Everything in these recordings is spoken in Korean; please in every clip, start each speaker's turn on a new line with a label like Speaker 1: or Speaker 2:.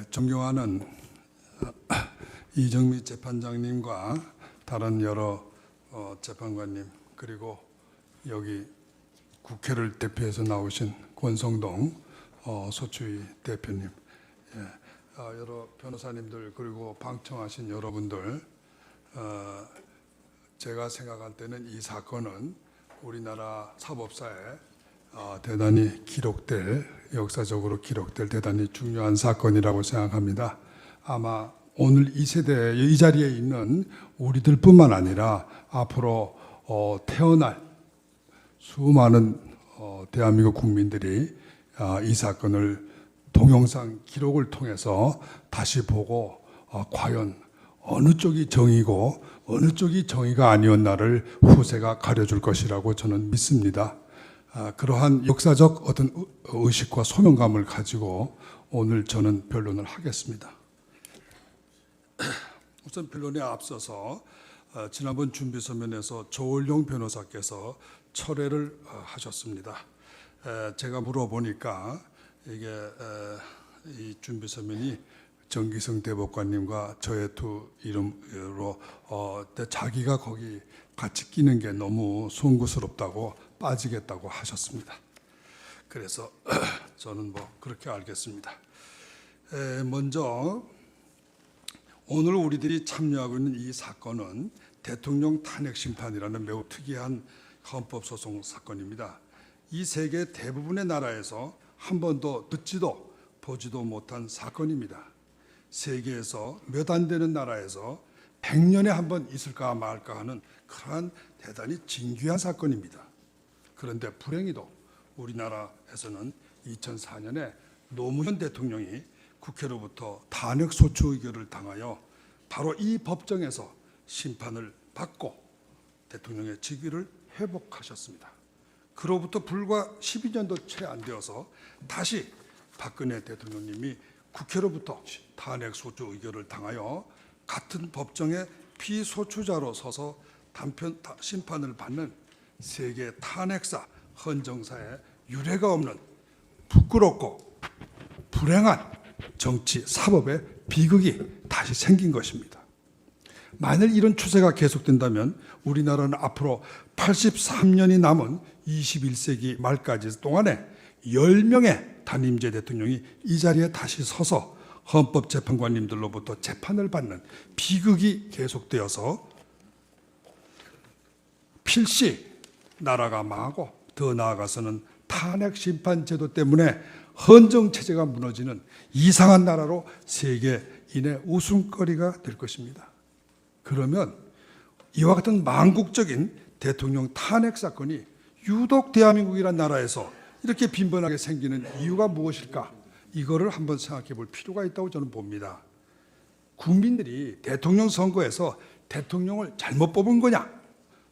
Speaker 1: 존경하는 이정미 재판장님과 다른 여러 재판관님, 그리고 여기 국회를 대표해서 나오신 권성동 소추위 대표님, 여러 변호사님들, 그리고 방청하신 여러분들, 제가 생각할 때는 이 사건은 우리나라 사법사에 대단히 역사적으로 기록될 대단히 중요한 사건이라고 생각합니다. 아마 오늘 이 세대에, 이 자리에 있는 우리들뿐만 아니라 앞으로 태어날 수많은 대한민국 국민들이 이 사건을 동영상 기록을 통해서 다시 보고 과연 어느 쪽이 정의고 어느 쪽이 정의가 아니었나를 후세가 가려줄 것이라고 저는 믿습니다. 그러한 역사적 어떤 의식과 소명감을 가지고 오늘 저는 변론을 하겠습니다. 우선 변론에 앞서서 지난번 준비서면에서 조을용 변호사께서 철회를 하셨습니다. 제가 물어보니까 이게 이 준비서면이 정기성 대법관님과 저의 두 이름으로 자기가 거기 같이 끼는 게 너무 송구스럽다고 빠지겠다고 하셨습니다. 그래서 저는 그렇게 알겠습니다. 먼저 오늘 우리들이 참여하고 있는 이 사건은 대통령 탄핵 심판이라는 매우 특이한 헌법소송 사건입니다. 이 세계 대부분의 나라에서 한 번도 듣지도 보지도 못한 사건입니다. 세계에서 몇 안 되는 나라에서 100년에 한 번 있을까 말까 하는 그러한 대단히 진귀한 사건입니다. 그런데 불행히도 우리나라에서는 2004년에 노무현 대통령이 국회로부터 탄핵 소추 의결을 당하여 바로 이 법정에서 심판을 받고 대통령의 직위를 회복하셨습니다. 그로부터 불과 12년도 채 안 되어서 다시 박근혜 대통령님이 국회로부터 탄핵 소추 의결을 당하여 같은 법정의 피소추자로 서서 단편 심판을 받는 세계 탄핵사 헌정사에 유례가 없는 부끄럽고 불행한 정치 사법의 비극이 다시 생긴 것입니다. 만일 이런 추세가 계속된다면 우리나라는 앞으로 83년이 남은 21세기 말까지 동안에 10명의 단임제 대통령이 이 자리에 다시 서서 헌법재판관님들로부터 재판을 받는 비극이 계속되어서 필시 나라가 망하고 더 나아가서는 탄핵 심판 제도 때문에 헌정 체제가 무너지는 이상한 나라로 세계인의 웃음거리가 될 것입니다. 그러면 이와 같은 망국적인 대통령 탄핵 사건이 유독 대한민국이라는 나라에서 이렇게 빈번하게 생기는 이유가 무엇일까? 이거를 한번 생각해 볼 필요가 있다고 저는 봅니다. 국민들이 대통령 선거에서 대통령을 잘못 뽑은 거냐?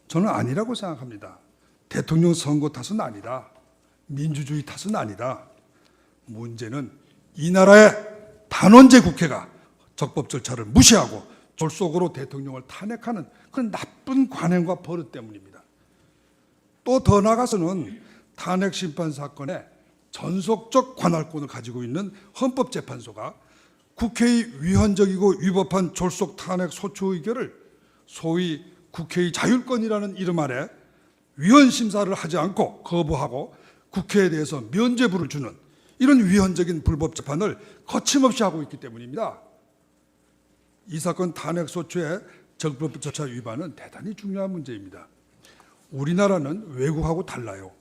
Speaker 1: 저는 아니라고 생각합니다. 대통령 선거 탓은 아니다. 민주주의 탓은 아니다. 문제는 이 나라의 단원제 국회가 적법 절차를 무시하고 졸속으로 대통령을 탄핵하는 그런 나쁜 관행과 버릇 때문입니다. 또 더 나아가서는 탄핵 심판 사건에 전속적 관할권을 가지고 있는 헌법재판소가 국회의 위헌적이고 위법한 졸속 탄핵 소추 의결을 소위 국회의 자율권이라는 이름 아래 위헌 심사를 하지 않고 거부하고 국회에 대해서 면죄부를 주는 이런 위헌적인 불법 재판을 거침없이 하고 있기 때문입니다. 이 사건 탄핵 소추의 적법 절차 위반은 대단히 중요한 문제입니다. 우리나라는 외국하고 달라요.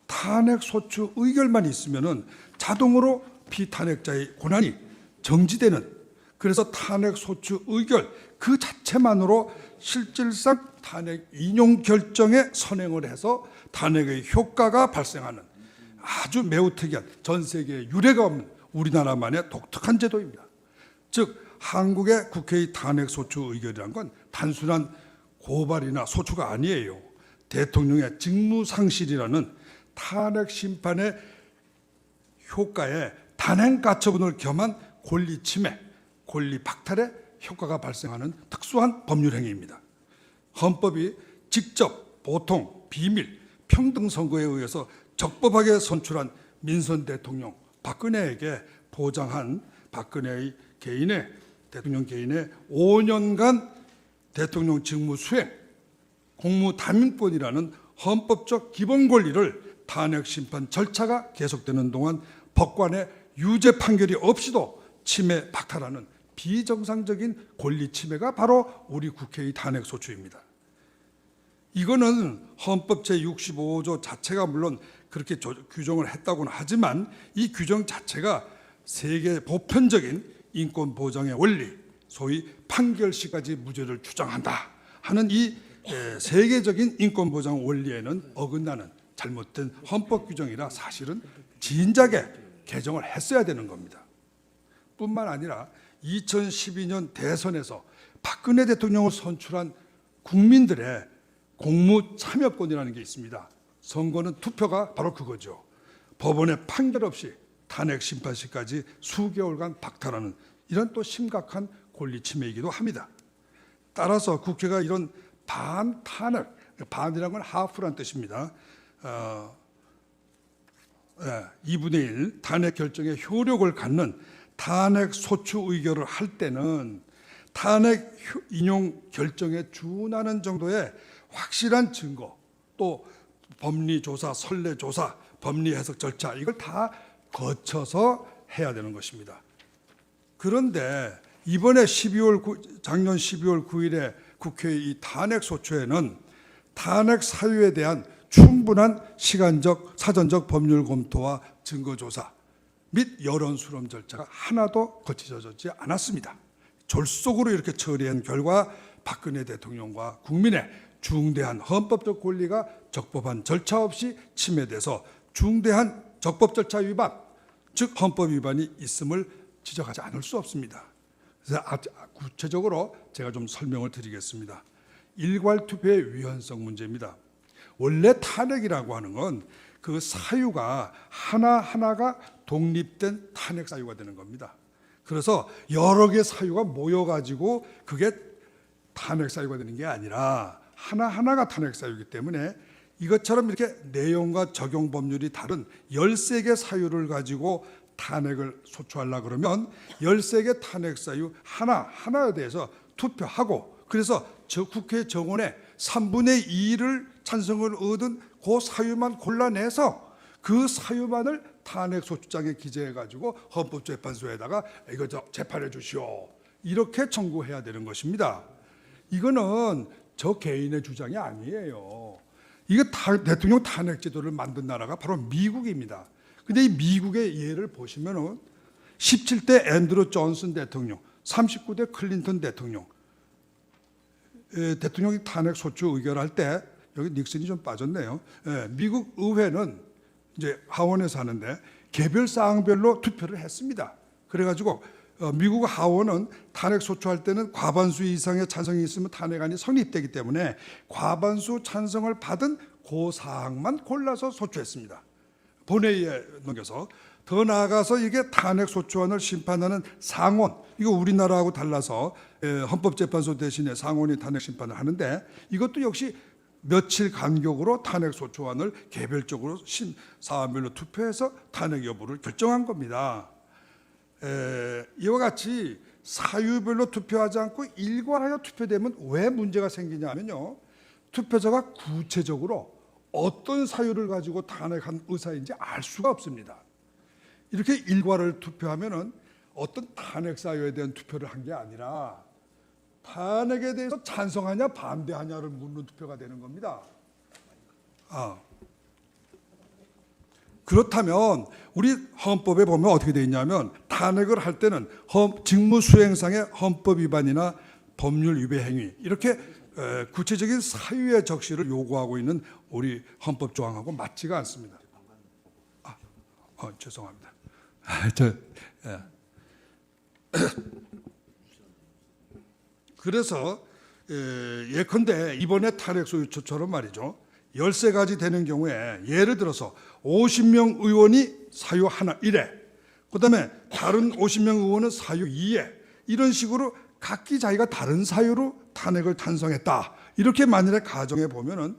Speaker 1: 탄핵 소추 의결만 있으면은 자동으로 피탄핵자의 권한이 정지되는, 그래서 탄핵 소추 의결 그 자체만으로 실질상 탄핵 인용 결정에 선행을 해서 탄핵의 효과가 발생하는 아주 매우 특이한 전 세계에 유례가 없는 우리나라만의 독특한 제도입니다. 즉 한국의 국회의 탄핵 소추 의결이란 건 단순한 고발이나 소추가 아니에요. 대통령의 직무상실이라는 탄핵 심판의 효과에 단행 가처분을 겸한 권리 침해, 권리 박탈의 효과가 발생하는 특수한 법률 행위입니다. 헌법이 직접, 보통, 비밀, 평등 선거에 의해서 적법하게 선출한 민선 대통령 박근혜에게 보장한 박근혜의 대통령 개인의 5년간 대통령 직무 수행, 공무담임권이라는 헌법적 기본 권리를 탄핵 심판 절차가 계속되는 동안 법관의 유죄 판결이 없이도 침해 박탈하는 비정상적인 권리 침해가 바로 우리 국회의 탄핵 소추입니다. 이거는 헌법 제65조 자체가 물론 그렇게 규정을 했다고는 하지만 이 규정 자체가 세계 보편적인 인권 보장의 원리, 소위 판결시까지 무죄를 주장한다 하는 이 세계적인 인권 보장 원리에는 어긋나는 잘못된 헌법 규정이라 사실은 진작에 개정을 했어야 되는 겁니다. 뿐만 아니라 2012년 대선에서 박근혜 대통령을 선출한 국민들의 공무 참여권이라는 게 있습니다. 선거는 투표가 바로 그거죠. 법원의 판결 없이 탄핵 심판시까지 수개월간 박탈하는 이런 또 심각한 권리 침해이기도 합니다. 따라서 국회가 이런 반탄핵, 반이라는 건 하프란 뜻입니다. 2분의 1 탄핵 결정에 효력을 갖는 탄핵 소추 의결을 할 때는 탄핵 인용 결정에 준하는 정도의 확실한 증거, 또 법리 조사, 선례 조사, 법리 해석 절차 이걸 다 거쳐서 해야 되는 것입니다. 그런데 이번에 작년 12월 9일에 국회의 이 탄핵 소추에는 탄핵 사유에 대한 충분한 시간적, 사전적 법률 검토와 증거 조사 및 여론 수렴 절차가 하나도 거쳐지지 않았습니다. 졸속으로 이렇게 처리한 결과 박근혜 대통령과 국민의 중대한 헌법적 권리가 적법한 절차 없이 침해돼서 중대한 적법 절차 위반, 즉 헌법 위반이 있음을 지적하지 않을 수 없습니다. 그래서 구체적으로 제가 좀 설명을 드리겠습니다. 일괄 투표의 위헌성 문제입니다. 원래 탄핵이라고 하는 건 그 사유가 하나하나가 독립된 탄핵 사유가 되는 겁니다. 그래서 여러 개 사유가 모여가지고 그게 탄핵 사유가 되는 게 아니라 하나하나가 탄핵 사유이기 때문에 이것처럼 이렇게 내용과 적용 법률이 다른 13개 사유를 가지고 탄핵을 소추하려고 그러면 13개 탄핵 사유 하나에 대해서 투표하고 그래서 국회 정원의 3분의 2를 찬성을 얻은 그 사유만 골라내서 그 사유만을 탄핵 소추장에 기재해가지고 헌법재판소에다가 이거 재판해 주시오 이렇게 청구해야 되는 것입니다. 이거는 저 개인의 주장이 아니에요. 이거 대통령 탄핵 제도를 만든 나라가 바로 미국입니다. 근데 이 미국의 예를 보시면은 17대 앤드루 존슨 대통령, 39대 클린턴 대통령, 대통령이 탄핵 소추 의결할 때 여기 닉슨이 좀 빠졌네요. 미국 의회는 이제 하원에서 하는데 개별 사항별로 투표를 했습니다. 그래가지고 미국 하원은 탄핵 소추할 때는 과반수 이상의 찬성이 있으면 탄핵안이 성립되기 때문에 과반수 찬성을 받은 그 사항만 골라서 소추했습니다. 본회의에 넘겨서 더 나아가서 이게 탄핵 소추안을 심판하는 상원, 이거 우리나라하고 달라서 헌법재판소 대신에 상원이 탄핵 심판을 하는데 이것도 역시 며칠 간격으로 탄핵 소추안을 개별적으로 사안별로 투표해서 탄핵 여부를 결정한 겁니다. 이와 같이 사유별로 투표하지 않고 일괄하여 투표되면 왜 문제가 생기냐면요. 투표자가 구체적으로 어떤 사유를 가지고 탄핵한 의사인지 알 수가 없습니다. 이렇게 일괄을 투표하면은 어떤 탄핵 사유에 대한 투표를 한 게 아니라 탄핵에 대해서 찬성하냐 반대하냐를 묻는 투표가 되는 겁니다. 그렇다면 우리 헌법에 보면 어떻게 되어 있냐면 탄핵을 할 때는 직무수행상의 헌법 위반이나 법률 위배 행위 이렇게 구체적인 사유의 적시를 요구하고 있는 우리 헌법 조항하고 맞지가 않습니다. 죄송합니다. 그래서 예컨대 이번에 탄핵 소추처럼 말이죠. 13가지 되는 경우에 예를 들어서 50명 의원이 사유 하나 1회, 그다음에 다른 50명 의원은 사유 2회 이런 식으로 각기 자기가 다른 사유로 탄핵을 찬성했다. 이렇게 만일에 가정해 보면은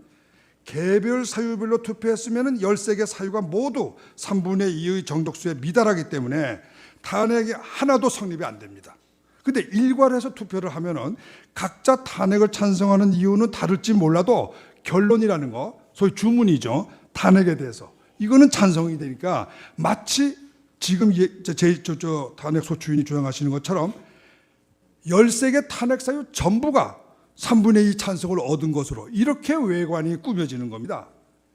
Speaker 1: 개별 사유별로 투표했으면 13개 사유가 모두 3분의 2의 정족수에 미달하기 때문에 탄핵이 하나도 성립이 안 됩니다. 근데 일괄해서 투표를 하면은 각자 탄핵을 찬성하는 이유는 다를지 몰라도 결론이라는 거, 소위 주문이죠. 탄핵에 대해서. 이거는 찬성이 되니까 마치 지금 탄핵 소추인이 주장하시는 것처럼 13개 탄핵 사유 전부가 3분의 2 찬성을 얻은 것으로 이렇게 외관이 꾸며지는 겁니다.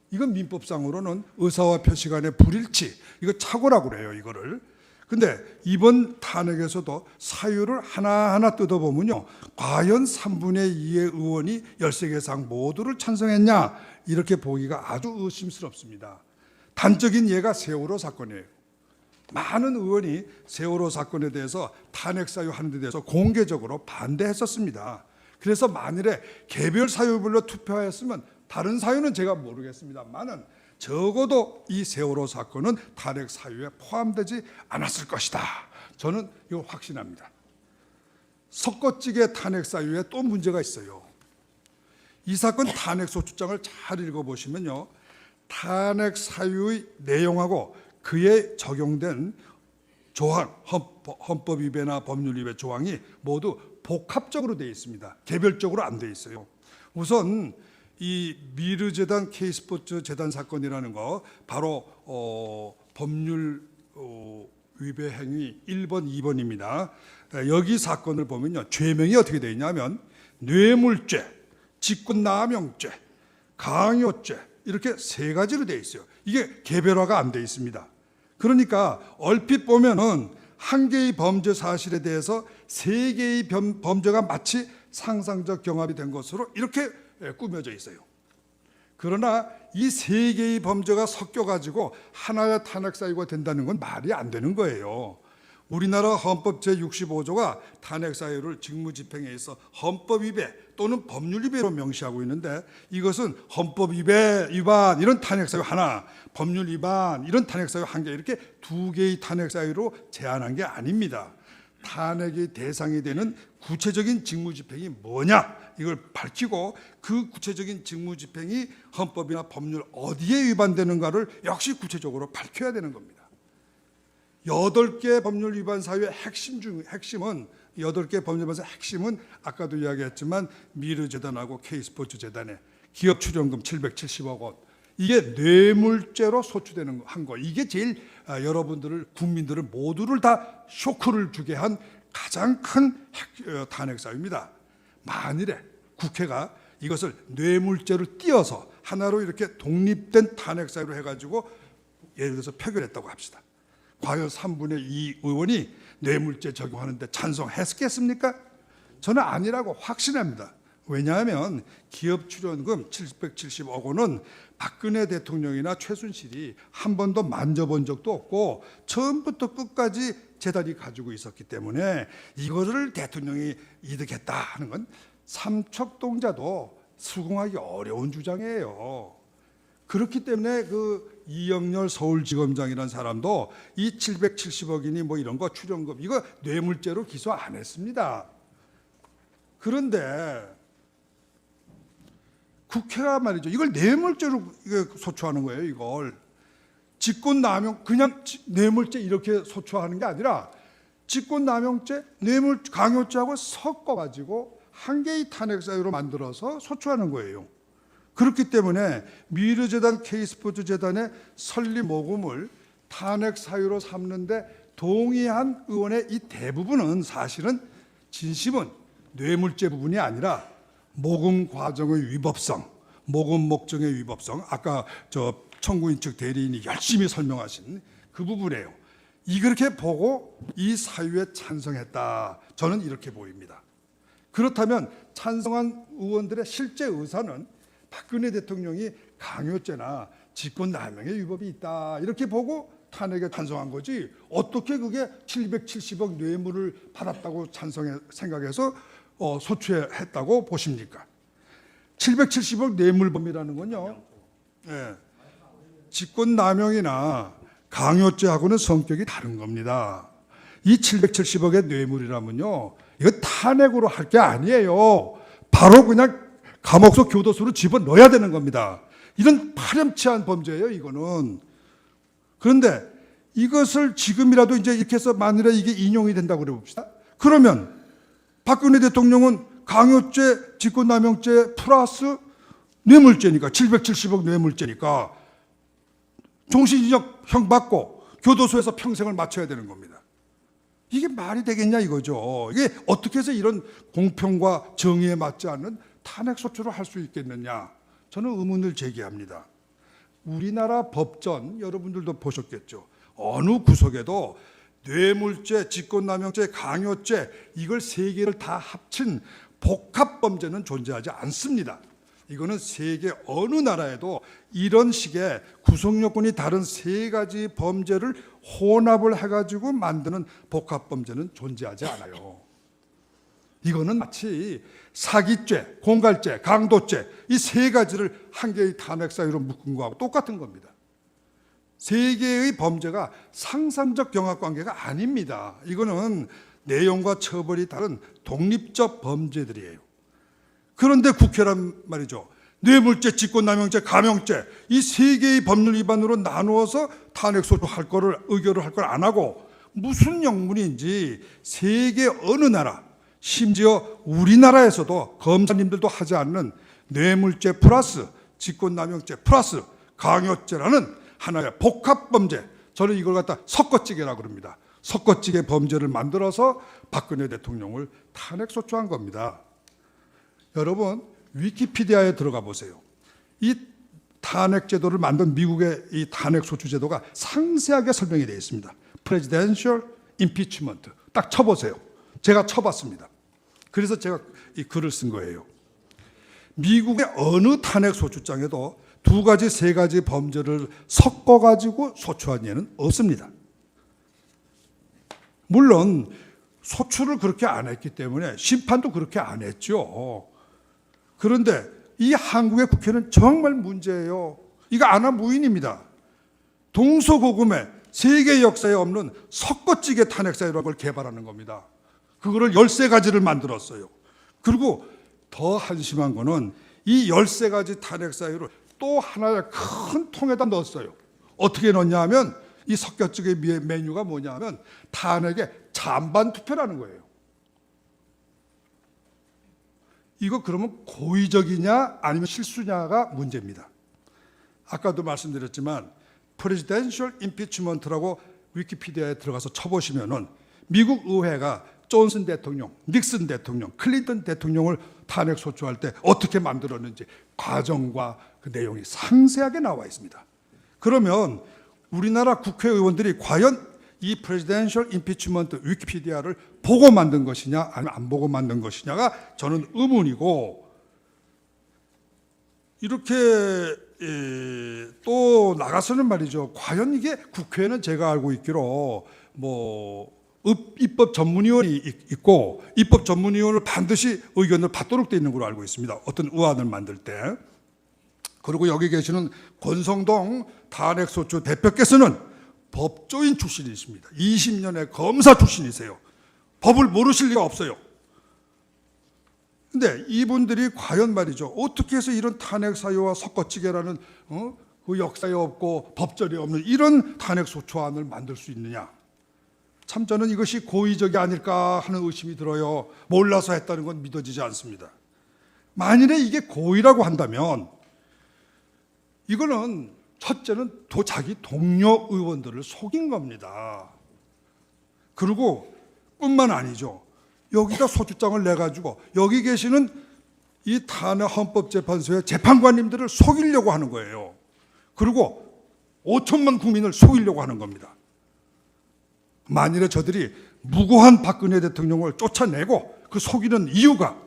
Speaker 1: 이건 민법상으로는 의사와 표시 간의 불일치, 이거 착오라고 그래요, 이거를. 근데 이번 탄핵에서도 사유를 하나하나 뜯어보면요, 과연 3분의 2의 의원이 13개 사항 모두를 찬성했냐, 이렇게 보기가 아주 의심스럽습니다. 단적인 예가 세월호 사건이에요. 많은 의원이 세월호 사건에 대해서 탄핵 사유 하는 데 대해서 공개적으로 반대했었습니다. 그래서 만일에 개별 사유별로 투표하였으면 다른 사유는 제가 모르겠습니다만은 적어도 이 세월호 사건은 탄핵 사유에 포함되지 않았을 것이다. 저는 이거 확신합니다. 석거찌개 탄핵 사유에 또 문제가 있어요. 이 사건 탄핵 소추장을 잘 읽어보시면요, 탄핵 사유의 내용하고 그에 적용된 조항, 헌법 위배나 법률 위배 조항이 모두 복합적으로 되어 있습니다. 개별적으로 안 되어 있어요. 우선 이 미르재단 K스포츠 재단 사건이라는 거 바로 법률 위배 행위 1번, 2번입니다. 여기 사건을 보면요, 죄명이 어떻게 되어 있냐면 뇌물죄, 직권남용죄, 강요죄 이렇게 세 가지로 되어 있어요. 이게 개별화가 안 되어 있습니다. 그러니까 얼핏 보면은 한 개의 범죄 사실에 대해서 세 개의 범죄가 마치 상상적 경합이 된 것으로 이렇게 꾸며져 있어요. 그러나 이 세 개의 범죄가 섞여가지고 하나의 탄핵 사유가 된다는 건 말이 안 되는 거예요. 우리나라 헌법 제65조가 탄핵 사유를 직무집행에 있어 헌법 위배 또는 법률 위배로 명시하고 있는데, 이것은 헌법 위반 이런 탄핵 사유 하나, 법률 위반 이런 탄핵 사유 한 개, 이렇게 두 개의 탄핵 사유로 제한한 게 아닙니다. 탄핵의 대상이 되는 구체적인 직무집행이 뭐냐, 이걸 밝히고 그 구체적인 직무집행이 헌법이나 법률 어디에 위반되는가를 역시 구체적으로 밝혀야 되는 겁니다. 8개 법률 위반 사유의 핵심은 8개 법률 위반 사유의 핵심은 아까도 이야기했지만 미르재단하고 K스포츠 재단의 기업 출연금 770억 원, 이게 뇌물죄로 소추되는 한 거, 이게 제일 여러분들을, 국민들을 모두를 다 쇼크를 주게 한 가장 큰 탄핵 사유입니다. 만일에 국회가 이것을 뇌물죄를 띄어서 하나로 이렇게 독립된 탄핵 사유로 해가지고 예를 들어서 표결했다고 합시다. 과연 3분의 2 의원이 뇌물죄 적용하는데 찬성했겠습니까? 저는 아니라고 확신합니다. 왜냐하면 기업 출연금 770억 원은 박근혜 대통령이나 최순실이 한 번도 만져본 적도 없고 처음부터 끝까지 재단이 가지고 있었기 때문에 이거를 대통령이 이득했다 하는 건 삼척동자도 수긍하기 어려운 주장이에요. 그렇기 때문에 그 이영렬 서울지검장이라는 사람도 이 770억이니 뭐 이런 거 출연금 이거 뇌물죄로 기소 안 했습니다. 그런데 국회가 말이죠, 이걸 뇌물죄로 소추하는 거예요. 이걸 직권남용, 그냥 뇌물죄 이렇게 소추하는 게 아니라 직권남용죄, 뇌물 강요죄하고 섞어가지고 한 개의 탄핵 사유로 만들어서 소추하는 거예요. 그렇기 때문에 미르재단 K스포츠 재단의 설립 모금을 탄핵 사유로 삼는데 동의한 의원의 이 대부분은 사실은 진심은 뇌물죄 부분이 아니라 모금 과정의 위법성, 모금 목적의 위법성, 아까 저 청구인 측 대리인이 열심히 설명하신 그 부분이에요. 이렇게 보고 이 사유에 찬성했다. 저는 이렇게 보입니다. 그렇다면 찬성한 의원들의 실제 의사는 박근혜 대통령이 강요죄나 직권남용의 위법이 있다 이렇게 보고 탄핵에 찬성한 거지, 어떻게 그게 770억 뇌물을 받았다고 생각해서 소추했다고 보십니까? 770억 뇌물범이라는 건요, 직권남용이나 강요죄하고는 성격이 다른 겁니다. 이 770억의 뇌물이라면요, 이거 탄핵으로 할 게 아니에요. 바로 그냥 감옥소 교도소로 집어넣어야 되는 겁니다. 이런 파렴치한 범죄예요, 이거는. 그런데 이것을 지금이라도 이제 이렇게 해서 만일에 이게 인용이 된다고 그래 봅시다. 그러면 박근혜 대통령은 강요죄, 직권남용죄 플러스 뇌물죄니까 770억 뇌물죄니까 종신징역형 받고 교도소에서 평생을 마쳐야 되는 겁니다. 이게 말이 되겠냐 이거죠. 이게 어떻게 해서 이런 공평과 정의에 맞지 않는 탄핵소추를 할 수 있겠느냐. 저는 의문을 제기합니다. 우리나라 법전 여러분들도 보셨겠죠. 어느 구석에도 뇌물죄, 직권남용죄, 강요죄 이걸 세 개를 다 합친 복합범죄는 존재하지 않습니다. 이거는 세계 어느 나라에도 이런 식의 구성요건이 다른 세 가지 범죄를 혼합을 해가지고 만드는 복합범죄는 존재하지 않아요. 이거는 마치 사기죄, 공갈죄, 강도죄 이 세 가지를 한 개의 탄핵 사유로 묶은 거하고 똑같은 겁니다. 세 개의 범죄가 상상적 경합관계가 아닙니다. 이거는 내용과 처벌이 다른 독립적 범죄들이에요. 그런데 국회란 말이죠. 뇌물죄, 직권남용죄, 감형죄 이 세 개의 법률 위반으로 나누어서 탄핵소추할 거를 의결을 할 걸 안 하고 무슨 영문인지 세계 어느 나라 심지어 우리나라에서도 검사님들도 하지 않는 뇌물죄 플러스 직권남용죄 플러스 강요죄라는 하나의 복합범죄, 저는 이걸 갖다 섞어찌개라고 그럽니다. 섞어찌개 범죄를 만들어서 박근혜 대통령을 탄핵소추한 겁니다. 여러분 위키피디아에 들어가 보세요. 이 탄핵제도를 만든 미국의 이 탄핵소추제도가 상세하게 설명이 되어 있습니다. Presidential Impeachment 딱 쳐보세요. 제가 쳐봤습니다. 그래서 제가 이 글을 쓴 거예요. 미국의 어느 탄핵소추장에도 두 가지, 세 가지 범죄를 섞어가지고 소추한 예는 없습니다. 물론 소추를 그렇게 안 했기 때문에 심판도 그렇게 안 했죠. 그런데 이 한국의 국회는 정말 문제예요. 이거 아나 무인입니다. 동서고금의 세계 역사에 없는 섞어찌개 탄핵사유라는 걸 개발하는 겁니다. 그거를 13가지를 만들었어요. 그리고 더 한심한 거는 이 13가지 탄핵사유를 또 하나의 큰 통에다 넣었어요. 어떻게 넣냐 하면 이 섞여찌개 메뉴가 뭐냐 하면 탄핵의 찬반 투표라는 거예요. 이거 그러면 고의적이냐 아니면 실수냐가 문제입니다. 아까도 말씀드렸지만 Presidential Impeachment라고 위키피디아에 들어가서 쳐보시면은 미국 의회가 존슨 대통령, 닉슨 대통령, 클린턴 대통령을 탄핵 소추할 때 어떻게 만들었는지 과정과 그 내용이 상세하게 나와 있습니다. 그러면 우리나라 국회의원들이 과연 이 Presidential Impeachment 위키피디아를 보고 만든 것이냐 아니면 안 보고 만든 것이냐가 저는 의문이고, 이렇게 또 나가서는 말이죠. 과연 이게 국회에는 제가 알고 있기로 입법 전문위원이 있고 입법 전문위원을 반드시 의견을 받도록 되어 있는 걸로 알고 있습니다. 어떤 의안을 만들 때. 그리고 여기 계시는 권성동 탄핵소추 대표께서는 법조인 출신이십니다. 20년의 검사 출신이세요. 법을 모르실 리가 없어요. 근데 이분들이 과연 말이죠. 어떻게 해서 이런 탄핵 사유와 섞어찌개라는 그 역사에 없고 법절에 없는 이런 탄핵 소추안을 만들 수 있느냐. 참 저는 이것이 고의적이 아닐까 하는 의심이 들어요. 몰라서 했다는 건 믿어지지 않습니다. 만일에 이게 고의라고 한다면 이거는 첫째는 자기 동료 의원들을 속인 겁니다. 그리고 뿐만 아니죠. 여기다 소추장을 내가지고 여기 계시는 이 탄핵 헌법재판소의 재판관님들을 속이려고 하는 거예요. 그리고 5천만 국민을 속이려고 하는 겁니다. 만일에 저들이 무고한 박근혜 대통령을 쫓아내고 그 속이는 이유가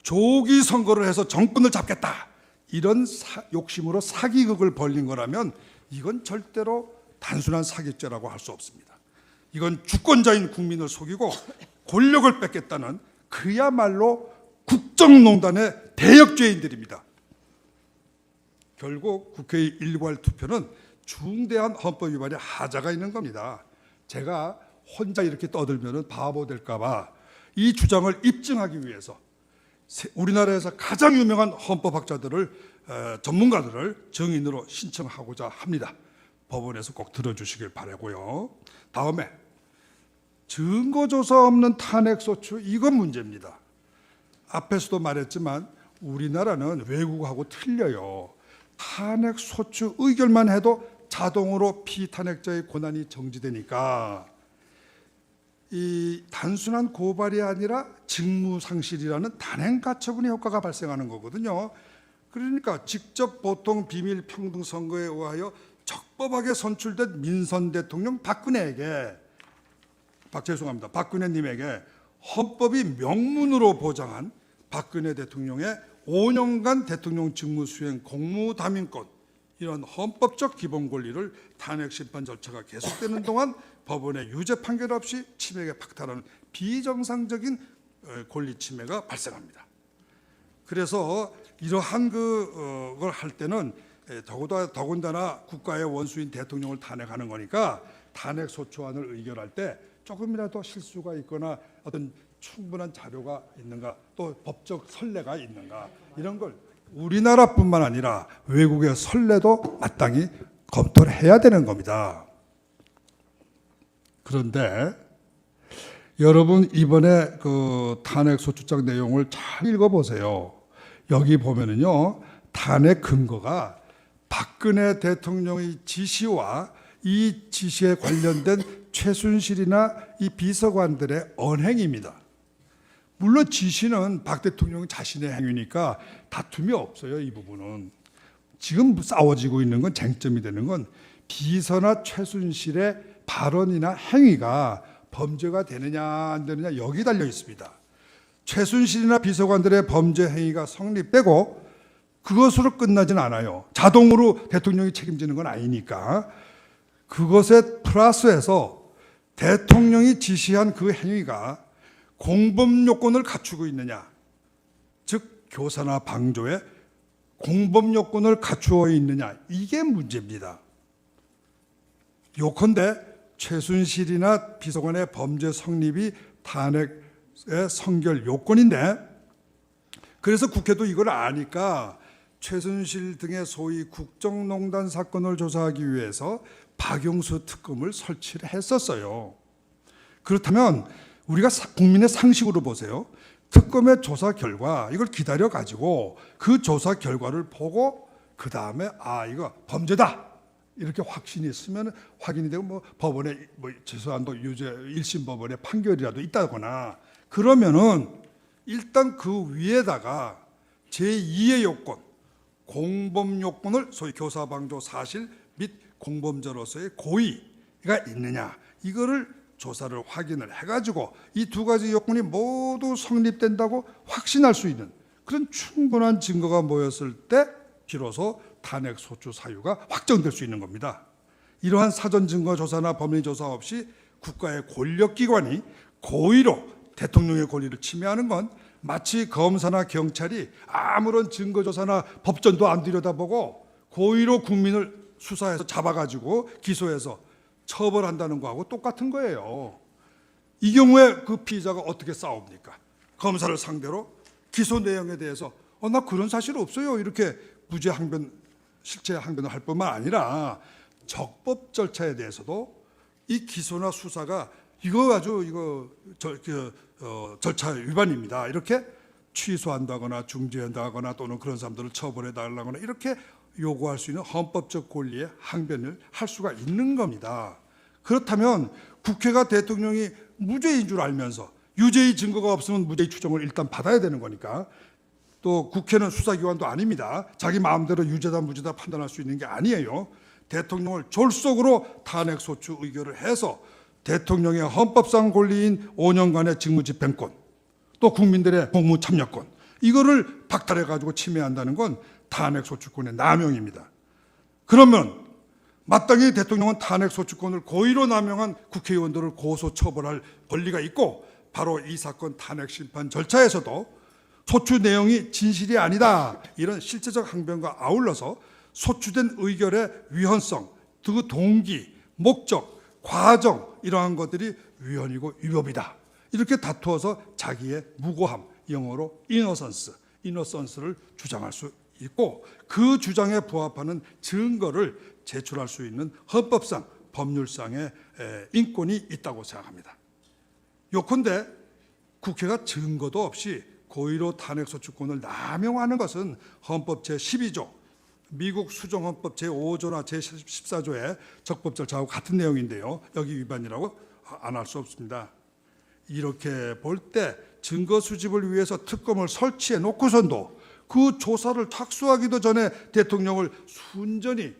Speaker 1: 조기 선거를 해서 정권을 잡겠다, 이런 욕심으로 사기극을 벌린 거라면 이건 절대로 단순한 사기죄라고 할 수 없습니다. 이건 주권자인 국민을 속이고 권력을 뺏겠다는 그야말로 국정농단의 대역죄인들입니다. 결국 국회의 일괄 투표는 중대한 헌법 위반의 하자가 있는 겁니다. 제가 혼자 이렇게 떠들면 바보 될까 봐 이 주장을 입증하기 위해서 우리나라에서 가장 유명한 헌법학자들을 전문가들을 증인으로 신청하고자 합니다. 법원에서 꼭 들어주시길 바라고요. 다음에 증거조사 없는 탄핵소추, 이건 문제입니다. 앞에서도 말했지만 우리나라는 외국하고 틀려요. 탄핵소추 의결만 해도 자동으로 피탄핵자의 권한이 정지되니까 이 단순한 고발이 아니라 직무상실이라는 단행가처분의 효과가 발생하는 거거든요. 그러니까 직접 보통 비밀평등선거에 의하여 적법하게 선출된 민선 대통령 박근혜님에게 헌법이 명문으로 보장한 박근혜 대통령의 5년간 대통령 직무수행 공무담임권, 이런 헌법적 기본 권리를 탄핵심판 절차가 계속되는 동안 법원의 유죄 판결 없이 침해에 박탈하는 비정상적인 권리 침해가 발생합니다. 그래서 이러한 걸 할 때는 더군다나 국가의 원수인 대통령을 탄핵하는 거니까 탄핵소추안을 의결할 때 조금이라도 실수가 있거나 어떤 충분한 자료가 있는가, 또 법적 선례가 있는가, 이런 걸 우리나라뿐만 아니라 외국의 선례도 마땅히 검토를 해야 되는 겁니다. 그런데 여러분 이번에 그 탄핵소추장 내용을 잘 읽어보세요. 여기 보면은요, 탄핵 근거가 박근혜 대통령의 지시와 이 지시에 관련된 최순실이나 이 비서관들의 언행입니다. 물론 지시는 박 대통령 자신의 행위니까 다툼이 없어요. 이 부분은 지금 싸워지고 있는 건, 쟁점이 되는 건 비서나 최순실의 발언이나 행위가 범죄가 되느냐 안 되느냐, 여기 달려 있습니다. 최순실이나 비서관들의 범죄 행위가 성립되고 그것으로 끝나진 않아요. 자동으로 대통령이 책임지는 건 아니니까 그것에 플러스해서 대통령이 지시한 그 행위가 공범 요건을 갖추고 있느냐, 즉 교사나 방조에 공범 요건을 갖추어 있느냐, 이게 문제입니다. 요컨대 최순실이나 비서관의 범죄 성립이 탄핵의 성결 요건인데, 그래서 국회도 이걸 아니까 최순실 등의 소위 국정농단 사건을 조사하기 위해서 박용수 특검을 설치를 했었어요. 그렇다면 우리가 국민의 상식으로 보세요. 특검의 조사 결과, 이걸 기다려 가지고 그 조사 결과를 보고 그 다음에 이거 범죄다 이렇게 확신이 있으면 확인이 되고, 뭐 법원에 최소한도 유죄 1심 법원의 판결이라도 있다거나 그러면은 일단 그 위에다가 제2의 요건, 공범 요건을 소위 교사방조 사실 및 공범자로서의 고의가 있느냐, 이거를 조사를 확인을 해가지고 이 두 가지 요건이 모두 성립된다고 확신할 수 있는 그런 충분한 증거가 모였을 때 비로소 탄핵소추 사유가 확정될 수 있는 겁니다. 이러한 사전 증거 조사나 법리 조사 없이 국가의 권력기관이 고의로 대통령의 권리를 침해하는 건 마치 검사나 경찰이 아무런 증거 조사나 법전도 안 들여다보고 고의로 국민을 수사해서 잡아가지고 기소해서 처벌한다는 거하고 똑같은 거예요. 이 경우에 그 피의자가 어떻게 싸웁니까? 검사를 상대로 기소 내용에 대해서 나 그런 사실 없어요, 이렇게 무죄 항변, 실체 항변을 할 뿐만 아니라 적법 절차에 대해서도 이 기소나 수사가 절차 위반입니다, 이렇게 취소한다거나 중지한다거나 또는 그런 사람들을 처벌해 달라거나 이렇게 요구할 수 있는 헌법적 권리의 항변을 할 수가 있는 겁니다. 그렇다면 국회가 대통령이 무죄인 줄 알면서 유죄의 증거가 없으면 무죄의 추정을 일단 받아야 되는 거니까, 또 국회는 수사기관도 아닙니다. 자기 마음대로 유죄다 무죄다 판단할 수 있는 게 아니에요. 대통령을 졸속으로 탄핵소추 의결을 해서 대통령의 헌법상 권리인 5년간의 직무집행권, 또 국민들의 공무 참여권, 이거를 박탈해가지고 침해한다는 건 탄핵소추권의 남용입니다. 그러면 마땅히 대통령은 탄핵소추권을 고의로 남용한 국회의원들을 고소 처벌할 권리가 있고, 바로 이 사건 탄핵심판 절차에서도 소추 내용이 진실이 아니다, 이런 실제적 항변과 아울러서 소추된 의결의 위헌성, 그 동기, 목적, 과정, 이러한 것들이 위헌이고 위법이다, 이렇게 다투어서 자기의 무고함, 영어로 이노선스를 주장할 수 있고 그 주장에 부합하는 증거를 제출할 수 있는 헌법상, 법률상의 인권이 있다고 생각합니다. 요컨대 국회가 증거도 없이 고의로 탄핵소추권을 남용하는 것은 헌법 제12조, 미국 수정헌법 제5조나 제14조의 적법 절차하고 같은 내용인데요. 여기 위반이라고 안 할 수 없습니다. 이렇게 볼 때 증거 수집을 위해서 특검을 설치해 놓고선도 그 조사를 착수하기도 전에 대통령을 순전히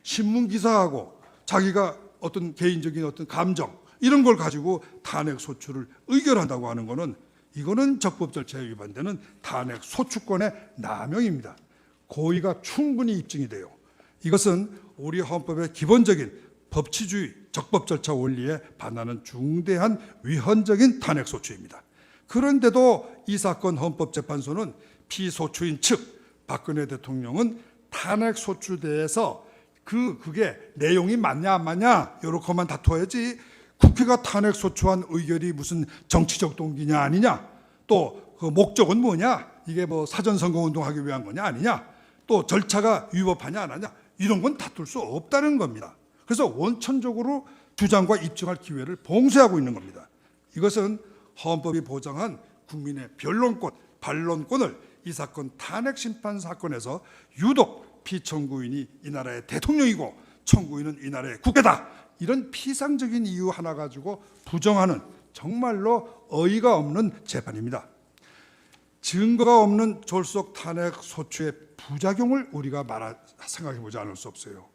Speaker 1: 신문 기사하고 자기가 어떤 개인적인 어떤 감정 이런 걸 가지고 탄핵 소추를 의결한다고 하는 것은 이거는 적법 절차에 위반되는 탄핵 소추권의 남용입니다. 고의가 충분히 입증이 돼요. 이것은 우리 헌법의 기본적인 법치주의, 적법 절차 원리에 반하는 중대한 위헌적인 탄핵 소추입니다. 그런데도 이 사건 헌법재판소는 피소추인 측 박근혜 대통령은 탄핵 소추대에서 그게 내용이 맞냐 안 맞냐 이렇게만 다투어야지 국회가 탄핵 소추한 의결이 무슨 정치적 동기냐 아니냐, 또 그 목적은 뭐냐, 이게 뭐 사전 선거 운동하기 위한 거냐 아니냐, 또 절차가 위법하냐 안 하냐, 이런 건 다툴 수 없다는 겁니다. 그래서 원천적으로 주장과 입증할 기회를 봉쇄하고 있는 겁니다. 이것은 헌법이 보장한 국민의 변론권, 반론권을 이 사건 탄핵 심판 사건에서 유독 피청구인이 이 나라의 대통령이고 청구인은 이 나라의 국회다, 이런 피상적인 이유 하나 가지고 부정하는 정말로 어이가 없는 재판입니다. 증거가 없는 졸속 탄핵 소추의 부작용을 우리가 생각해 보지 않을 수 없어요.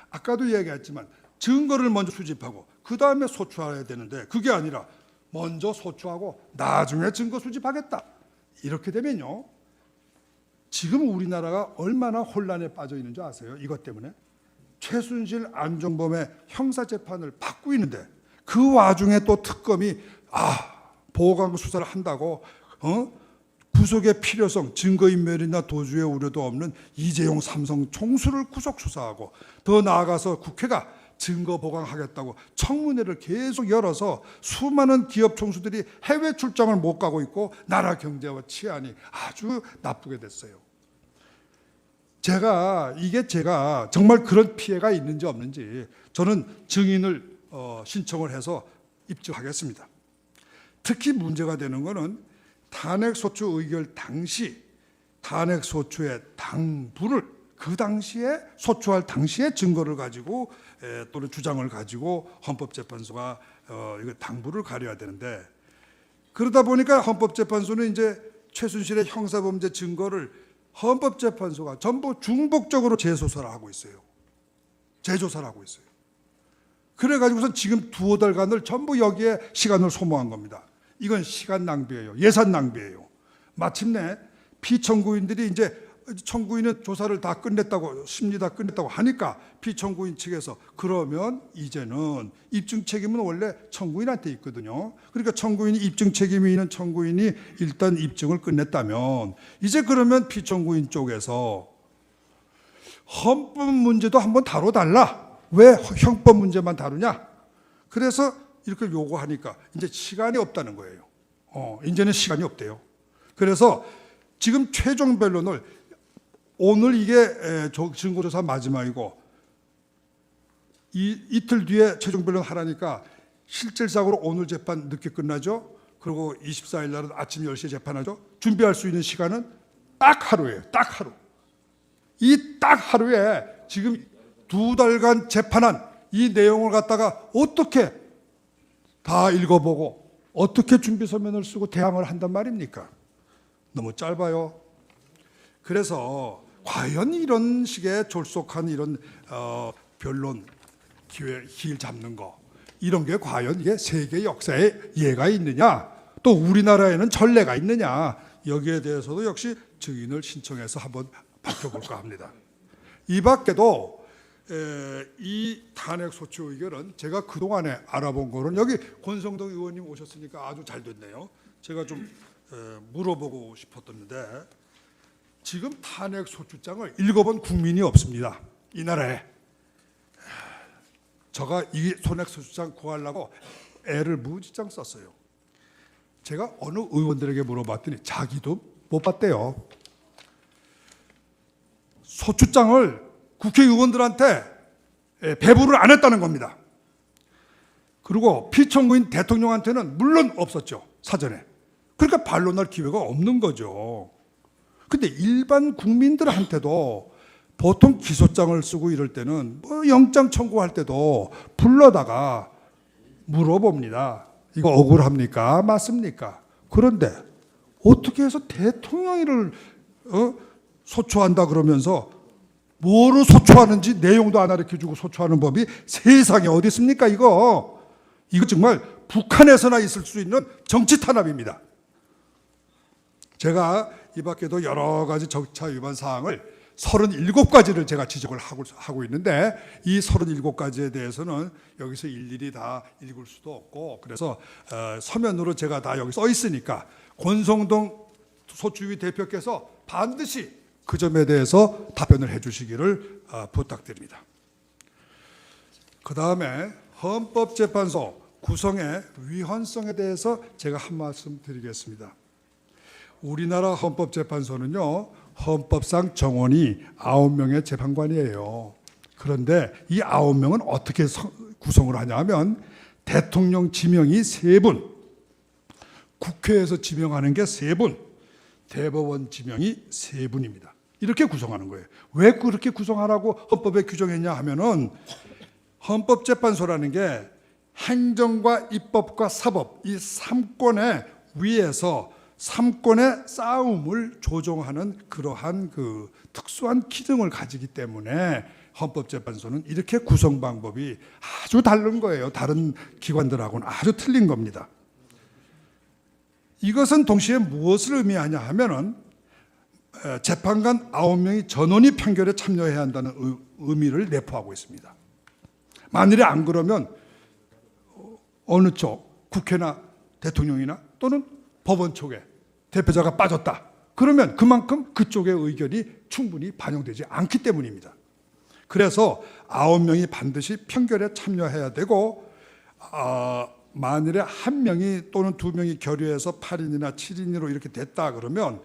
Speaker 1: 아까도 얘기했지만 증거를 먼저 수집하고 그 다음에 소추해야 되는데 그게 아니라 먼저 소추하고 나중에 증거 수집하겠다, 이렇게 되면요 지금 우리나라가 얼마나 혼란에 빠져 있는 줄 아세요? 이것 때문에 최순실, 안종범의 형사재판을 받고 있는데 그 와중에 또 특검이 보강 수사를 한다고 구속의 필요성, 증거인멸이나 도주의 우려도 없는 이재용 삼성 총수를 구속 수사하고 더 나아가서 국회가 증거 보강하겠다고 청문회를 계속 열어서 수많은 기업 총수들이 해외 출장을 못 가고 있고 나라 경제와 치안이 아주 나쁘게 됐어요. 제가 정말 그런 피해가 있는지 없는지 저는 증인을 신청을 해서 입증하겠습니다. 특히 문제가 되는 것은 탄핵소추 의결 당시 탄핵소추의 당부를 그 당시에 소추할 당시의 증거를 가지고 또는 주장을 가지고 헌법재판소가 이거 당부를 가려야 되는데, 그러다 보니까 헌법재판소는 이제 최순실의 형사범죄 증거를 헌법재판소가 전부 중복적으로 재조사를 하고 있어요. 그래가지고선 지금 두어 달간을 전부 여기에 시간을 소모한 겁니다. 이건 시간 낭비예요. 예산 낭비예요. 마침내 피청구인들이 이제 청구인은 조사를 다 끝냈다고, 심리 다 끝냈다고 하니까 피청구인 측에서 그러면 이제는 입증 책임은 원래 청구인한테 있거든요. 그러니까 청구인이 입증 책임이 있는 청구인이 일단 입증을 끝냈다면 이제 그러면 피청구인 쪽에서 헌법 문제도 한번 다뤄달라. 왜 형법 문제만 다루냐? 그래서 이렇게 요구하니까 이제 시간이 없다는 거예요. 이제는 시간이 없대요. 그래서 지금 최종 변론을 오늘 이게 증거조사 마지막이고 이틀 뒤에 최종 변론 하라니까 실질적으로 오늘 재판 늦게 끝나죠. 그리고 24일 날은 아침 10시에 재판하죠. 준비할 수 있는 시간은 딱 하루예요. 딱 하루. 이 딱 하루에 지금 2달간 재판한 이 내용을 갖다가 어떻게 다 읽어보고 어떻게 준비 서면을 쓰고 대항을 한단 말입니까? 너무 짧아요. 그래서 과연 이런 식의 졸속한 이런 변론 길 잡는 거, 이런 게 과연 이게 세계 역사에 예가 있느냐, 또 우리나라에는 전례가 있느냐, 여기에 대해서도 역시 증인을 신청해서 한번 밝혀볼까 합니다. 이 밖에도 이 탄핵소추 의결은 제가 그동안에 알아본 거는, 여기 권성동 의원님 오셨으니까 아주 잘 됐네요. 제가 좀 물어보고 싶었는데 지금 탄핵소추장을 읽어본 국민이 없습니다. 이 나라에. 제가 이 탄핵소추장 구하려고 애를 무지장 썼어요. 제가 어느 의원들에게 물어봤더니 자기도 못 봤대요. 소추장을 국회의원들한테 배부를 안 했다는 겁니다. 그리고 피청구인 대통령한테는 물론 없었죠, 사전에. 그러니까 반론할 기회가 없는 거죠. 근데 일반 국민들한테도 보통 기소장을 쓰고 이럴 때는 뭐 영장 청구할 때도 불러다가 물어봅니다. 이거 억울합니까? 맞습니까? 그런데 어떻게 해서 대통령을 소추한다 그러면서 뭐로 소추하는지 내용도 안 가르쳐주고 소추하는 법이 세상에 어디 있습니까? 이거 정말 북한에서나 있을 수 있는 정치 탄압입니다. 제가 이 밖에도 여러 가지 절차 위반 사항을 37가지를 제가 지적을 하고 있는데 이 37가지에 대해서는 여기서 일일이 다 읽을 수도 없고, 그래서 서면으로 제가 다 여기 써 있으니까 권성동 소추위 대표께서 반드시 그 점에 대해서 답변을 해 주시기를 부탁드립니다. 그 다음에 헌법재판소 구성의 위헌성에 대해서 제가 한 말씀 드리겠습니다. 우리나라 헌법재판소는요, 헌법상 정원이 9명의 재판관이에요. 그런데 이 9명은 어떻게 구성을 하냐 하면 대통령 지명이 3분, 국회에서 지명하는 게 3분, 대법원 지명이 3분입니다. 이렇게 구성하는 거예요. 왜 그렇게 구성하라고 헌법에 규정했냐 하면은 헌법재판소라는 게 행정과 입법과 사법 이 3권의 위에서 3권의 싸움을 조정하는 그러한 그 특수한 기능을 가지기 때문에 헌법재판소는 이렇게 구성 방법이 아주 다른 거예요. 다른 기관들하고는 아주 틀린 겁니다. 이것은 동시에 무엇을 의미하냐 하면은 재판관 9명이 전원이 판결에 참여해야 한다는 의미를 내포하고 있습니다. 만일에 안 그러면 어느 쪽, 국회나 대통령이나 또는 법원 쪽에 대표자가 빠졌다. 그러면 그만큼 그쪽의 의견이 충분히 반영되지 않기 때문입니다. 그래서 9명이 반드시 판결에 참여해야 되고, 만일에 1명이 또는 2명이 결의해서 8인이나 7인으로 이렇게 됐다 그러면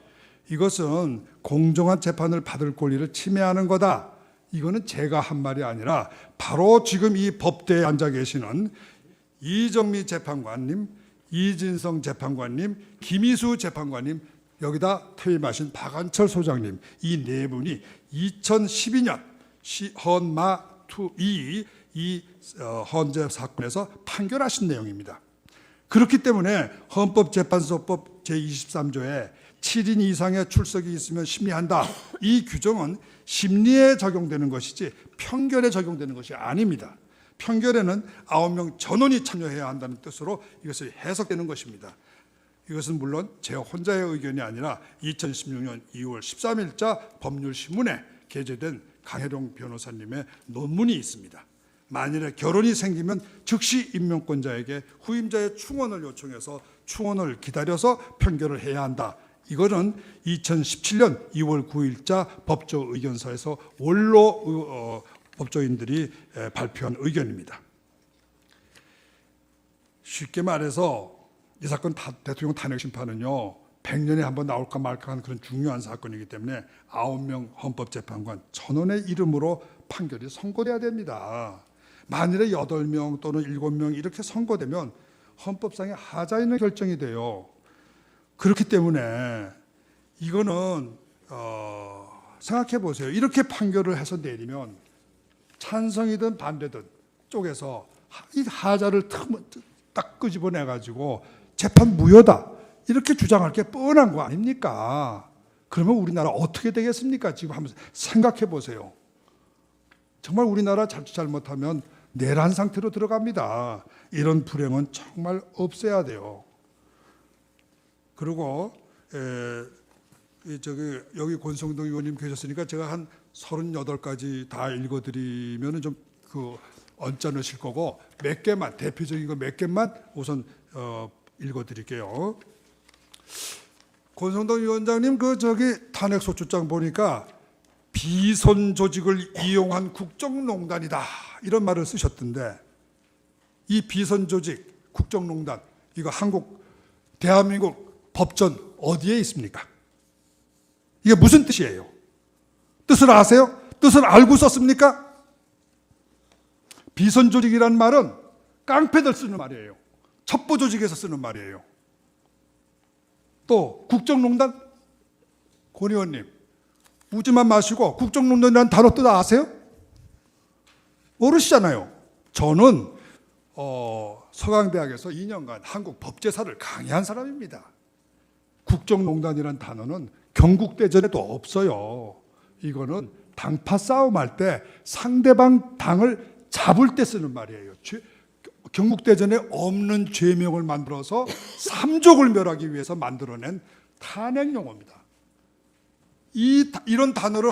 Speaker 1: 이것은 공정한 재판을 받을 권리를 침해하는 거다. 이거는 제가 한 말이 아니라 바로 지금 이 법대에 앉아 계시는 이정미 재판관님, 이진성 재판관님, 김희수 재판관님, 여기다 퇴임하신 박한철 소장님, 이 네 분이 2012년 헌마 2 이 헌재 사건에서 판결하신 내용입니다. 그렇기 때문에 헌법재판소법 제23조에 7인 이상의 출석이 있으면 심리한다. 이 규정은 심리에 적용되는 것이지 평결에 적용되는 것이 아닙니다. 평결에는 9명 전원이 참여해야 한다는 뜻으로 이것을 해석되는 것입니다. 이것은 물론 제 혼자의 의견이 아니라 2016년 2월 13일자 법률신문에 게재된 강혜룡 변호사님의 논문이 있습니다. 만일에 결혼이 생기면 즉시 임명권자에게 후임자의 충원을 요청해서 충원을 기다려서 판결을 해야 한다. 이거는 2017년 2월 9일자 법조 의견서에서 원로 법조인들이 발표한 의견입니다. 쉽게 말해서 이 사건 대통령 탄핵 심판은요 100년에 한번 나올까 말까 하는 그런 중요한 사건이기 때문에 9명 헌법재판관 전원의 이름으로 판결이 선고돼야 됩니다. 만일에 8명 또는 7명 이렇게 선고되면 헌법상의 하자 있는 결정이 돼요. 그렇기 때문에 이거는 생각해 보세요. 이렇게 판결을 해서 내리면 찬성이든 반대든 쪽에서 이 하자를 딱 끄집어내 가지고 재판 무효다 이렇게 주장할 게 뻔한 거 아닙니까? 그러면 우리나라 어떻게 되겠습니까? 지금 한번 생각해 보세요. 정말 우리나라 잘못하면 내란 상태로 들어갑니다. 이런 불행은 정말 없애야 돼요. 그리고 여기 권성동 의원님 계셨으니까 제가 한 38가지 다 읽어드리면 좀 언짢으실 거고 몇 개만 대표적인 거 몇 개만 우선 읽어드릴게요. 권성동 위원장님 탄핵 소추장 보니까 비선 조직을 이용한 국정농단이다 이런 말을 쓰셨던데 이 비선 조직 국정농단 이거 대한민국 법전 어디에 있습니까? 이게 무슨 뜻이에요? 뜻을 아세요? 뜻을 알고 썼습니까? 비선조직이란 말은 깡패들 쓰는 말이에요. 첩보조직에서 쓰는 말이에요. 또 국정농단, 권 의원님 웃지만 마시고 국정농단이라는 단어 뜻 아세요? 모르시잖아요. 저는 서강대학에서 2년간 한국 법제사를 강의한 사람입니다. 국정농단이라는 단어는 경국대전에도 없어요. 이거는 당파 싸움할 때 상대방 당을 잡을 때 쓰는 말이에요. 경국대전에 없는 죄명을 만들어서 삼족을 멸하기 위해서 만들어낸 탄핵 용어입니다. 이런 단어를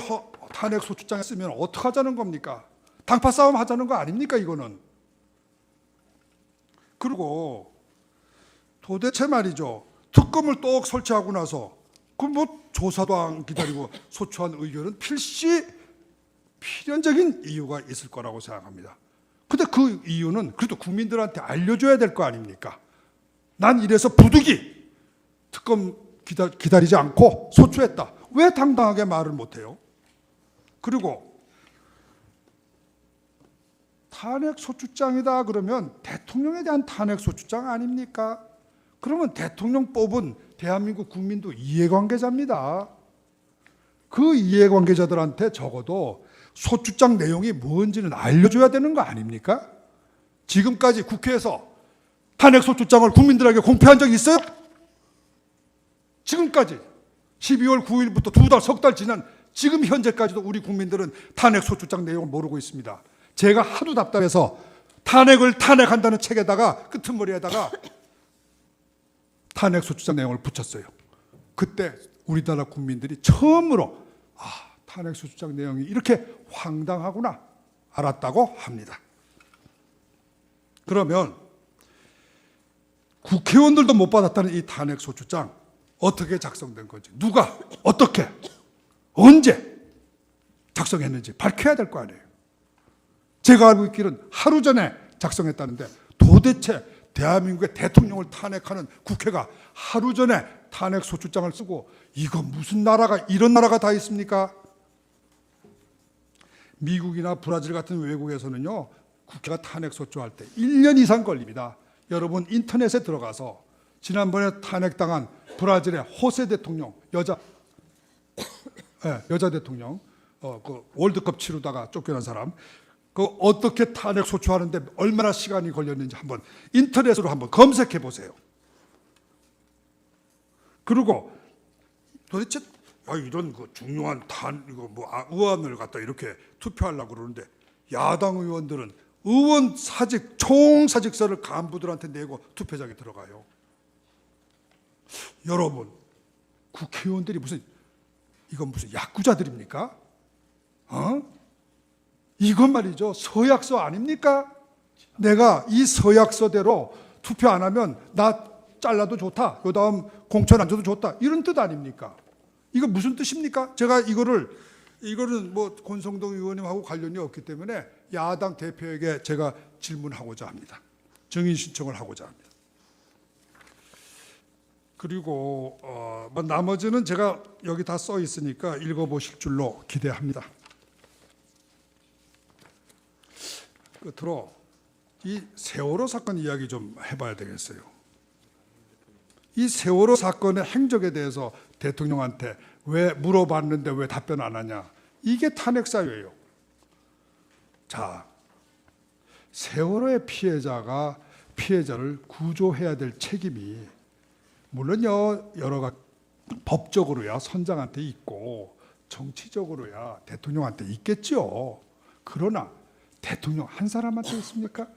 Speaker 1: 탄핵 소추장에 쓰면 어떻게 하자는 겁니까? 당파 싸움 하자는 거 아닙니까 이거는? 그리고 도대체 말이죠. 특검을 똑 설치하고 나서 그 뭐 조사도 안 기다리고 소추한 의견은 필연적인 이유가 있을 거라고 생각합니다. 근데 그 이유는 그래도 국민들한테 알려줘야 될 거 아닙니까? 난 이래서 부득이 특검 기다리지 않고 소추했다. 왜 당당하게 말을 못해요? 그리고 탄핵 소추장이다 그러면 대통령에 대한 탄핵 소추장 아닙니까? 그러면 대통령 뽑은 대한민국 국민도 이해관계자입니다. 그 이해관계자들한테 적어도 소추장 내용이 뭔지는 알려줘야 되는 거 아닙니까? 지금까지 국회에서 탄핵 소추장을 국민들에게 공표한 적이 있어요? 지금까지 12월 9일부터 2달, 석 달 지난 지금 현재까지도 우리 국민들은 탄핵 소추장 내용을 모르고 있습니다. 제가 하도 답답해서 탄핵을 탄핵한다는 책에다가 끄트머리에다가 탄핵 소추장 내용을 붙였어요. 그때 우리나라 국민들이 처음으로 탄핵 소추장 내용이 이렇게 황당하구나 알았다고 합니다. 그러면 국회의원들도 못 받았다는 이 탄핵 소추장 어떻게 작성된 건지, 누가 어떻게 언제 작성했는지 밝혀야 될 거 아니에요. 제가 알고 있기는 하루 전에 작성했다는데 도대체 대한민국의 대통령을 탄핵하는 국회가 하루 전에 탄핵 소추장을 쓰고 이거 무슨 나라가 이런 나라가 다 있습니까? 미국이나 브라질 같은 외국에서는요 국회가 탄핵 소추할 때 1년 이상 걸립니다. 여러분 인터넷에 들어가서 지난번에 탄핵당한 브라질의 호세 대통령 여자 대통령 그 월드컵 치르다가 쫓겨난 사람 그 어떻게 탄핵 소추하는데 얼마나 시간이 걸렸는지 한번 인터넷으로 한번 검색해 보세요. 그리고 도대체 이런 그 중요한 의원을 갖다 이렇게 투표하려고 그러는데 야당 의원들은 의원 사직 총사직서를 간부들한테 내고 투표장에 들어가요. 여러분 국회의원들이 이건 무슨 야구자들입니까? 이건 말이죠 서약서 아닙니까? 내가 이 서약서대로 투표 안 하면 나 잘라도 좋다. 그 다음 공천 안 줘도 좋다. 이런 뜻 아닙니까? 이거 무슨 뜻입니까? 제가 이거는 뭐 권성동 의원님하고 관련이 없기 때문에 야당 대표에게 제가 질문하고자 합니다. 정인 신청을 하고자 합니다. 그리고 나머지는 제가 여기 다 써 있으니까 읽어보실 줄로 기대합니다. 끝으로 이 세월호 사건 이야기 좀 해봐야 되겠어요. 이 세월호 사건의 행적에 대해서 대통령한테 왜 물어봤는데 왜 답변 안 하냐. 이게 탄핵 사유예요. 자, 세월호의 피해자를 구조해야 될 책임이 물론요 여러 가지 법적으로야 선장한테 있고 정치적으로야 대통령한테 있겠죠. 그러나 대통령 한 사람한테 있습니까?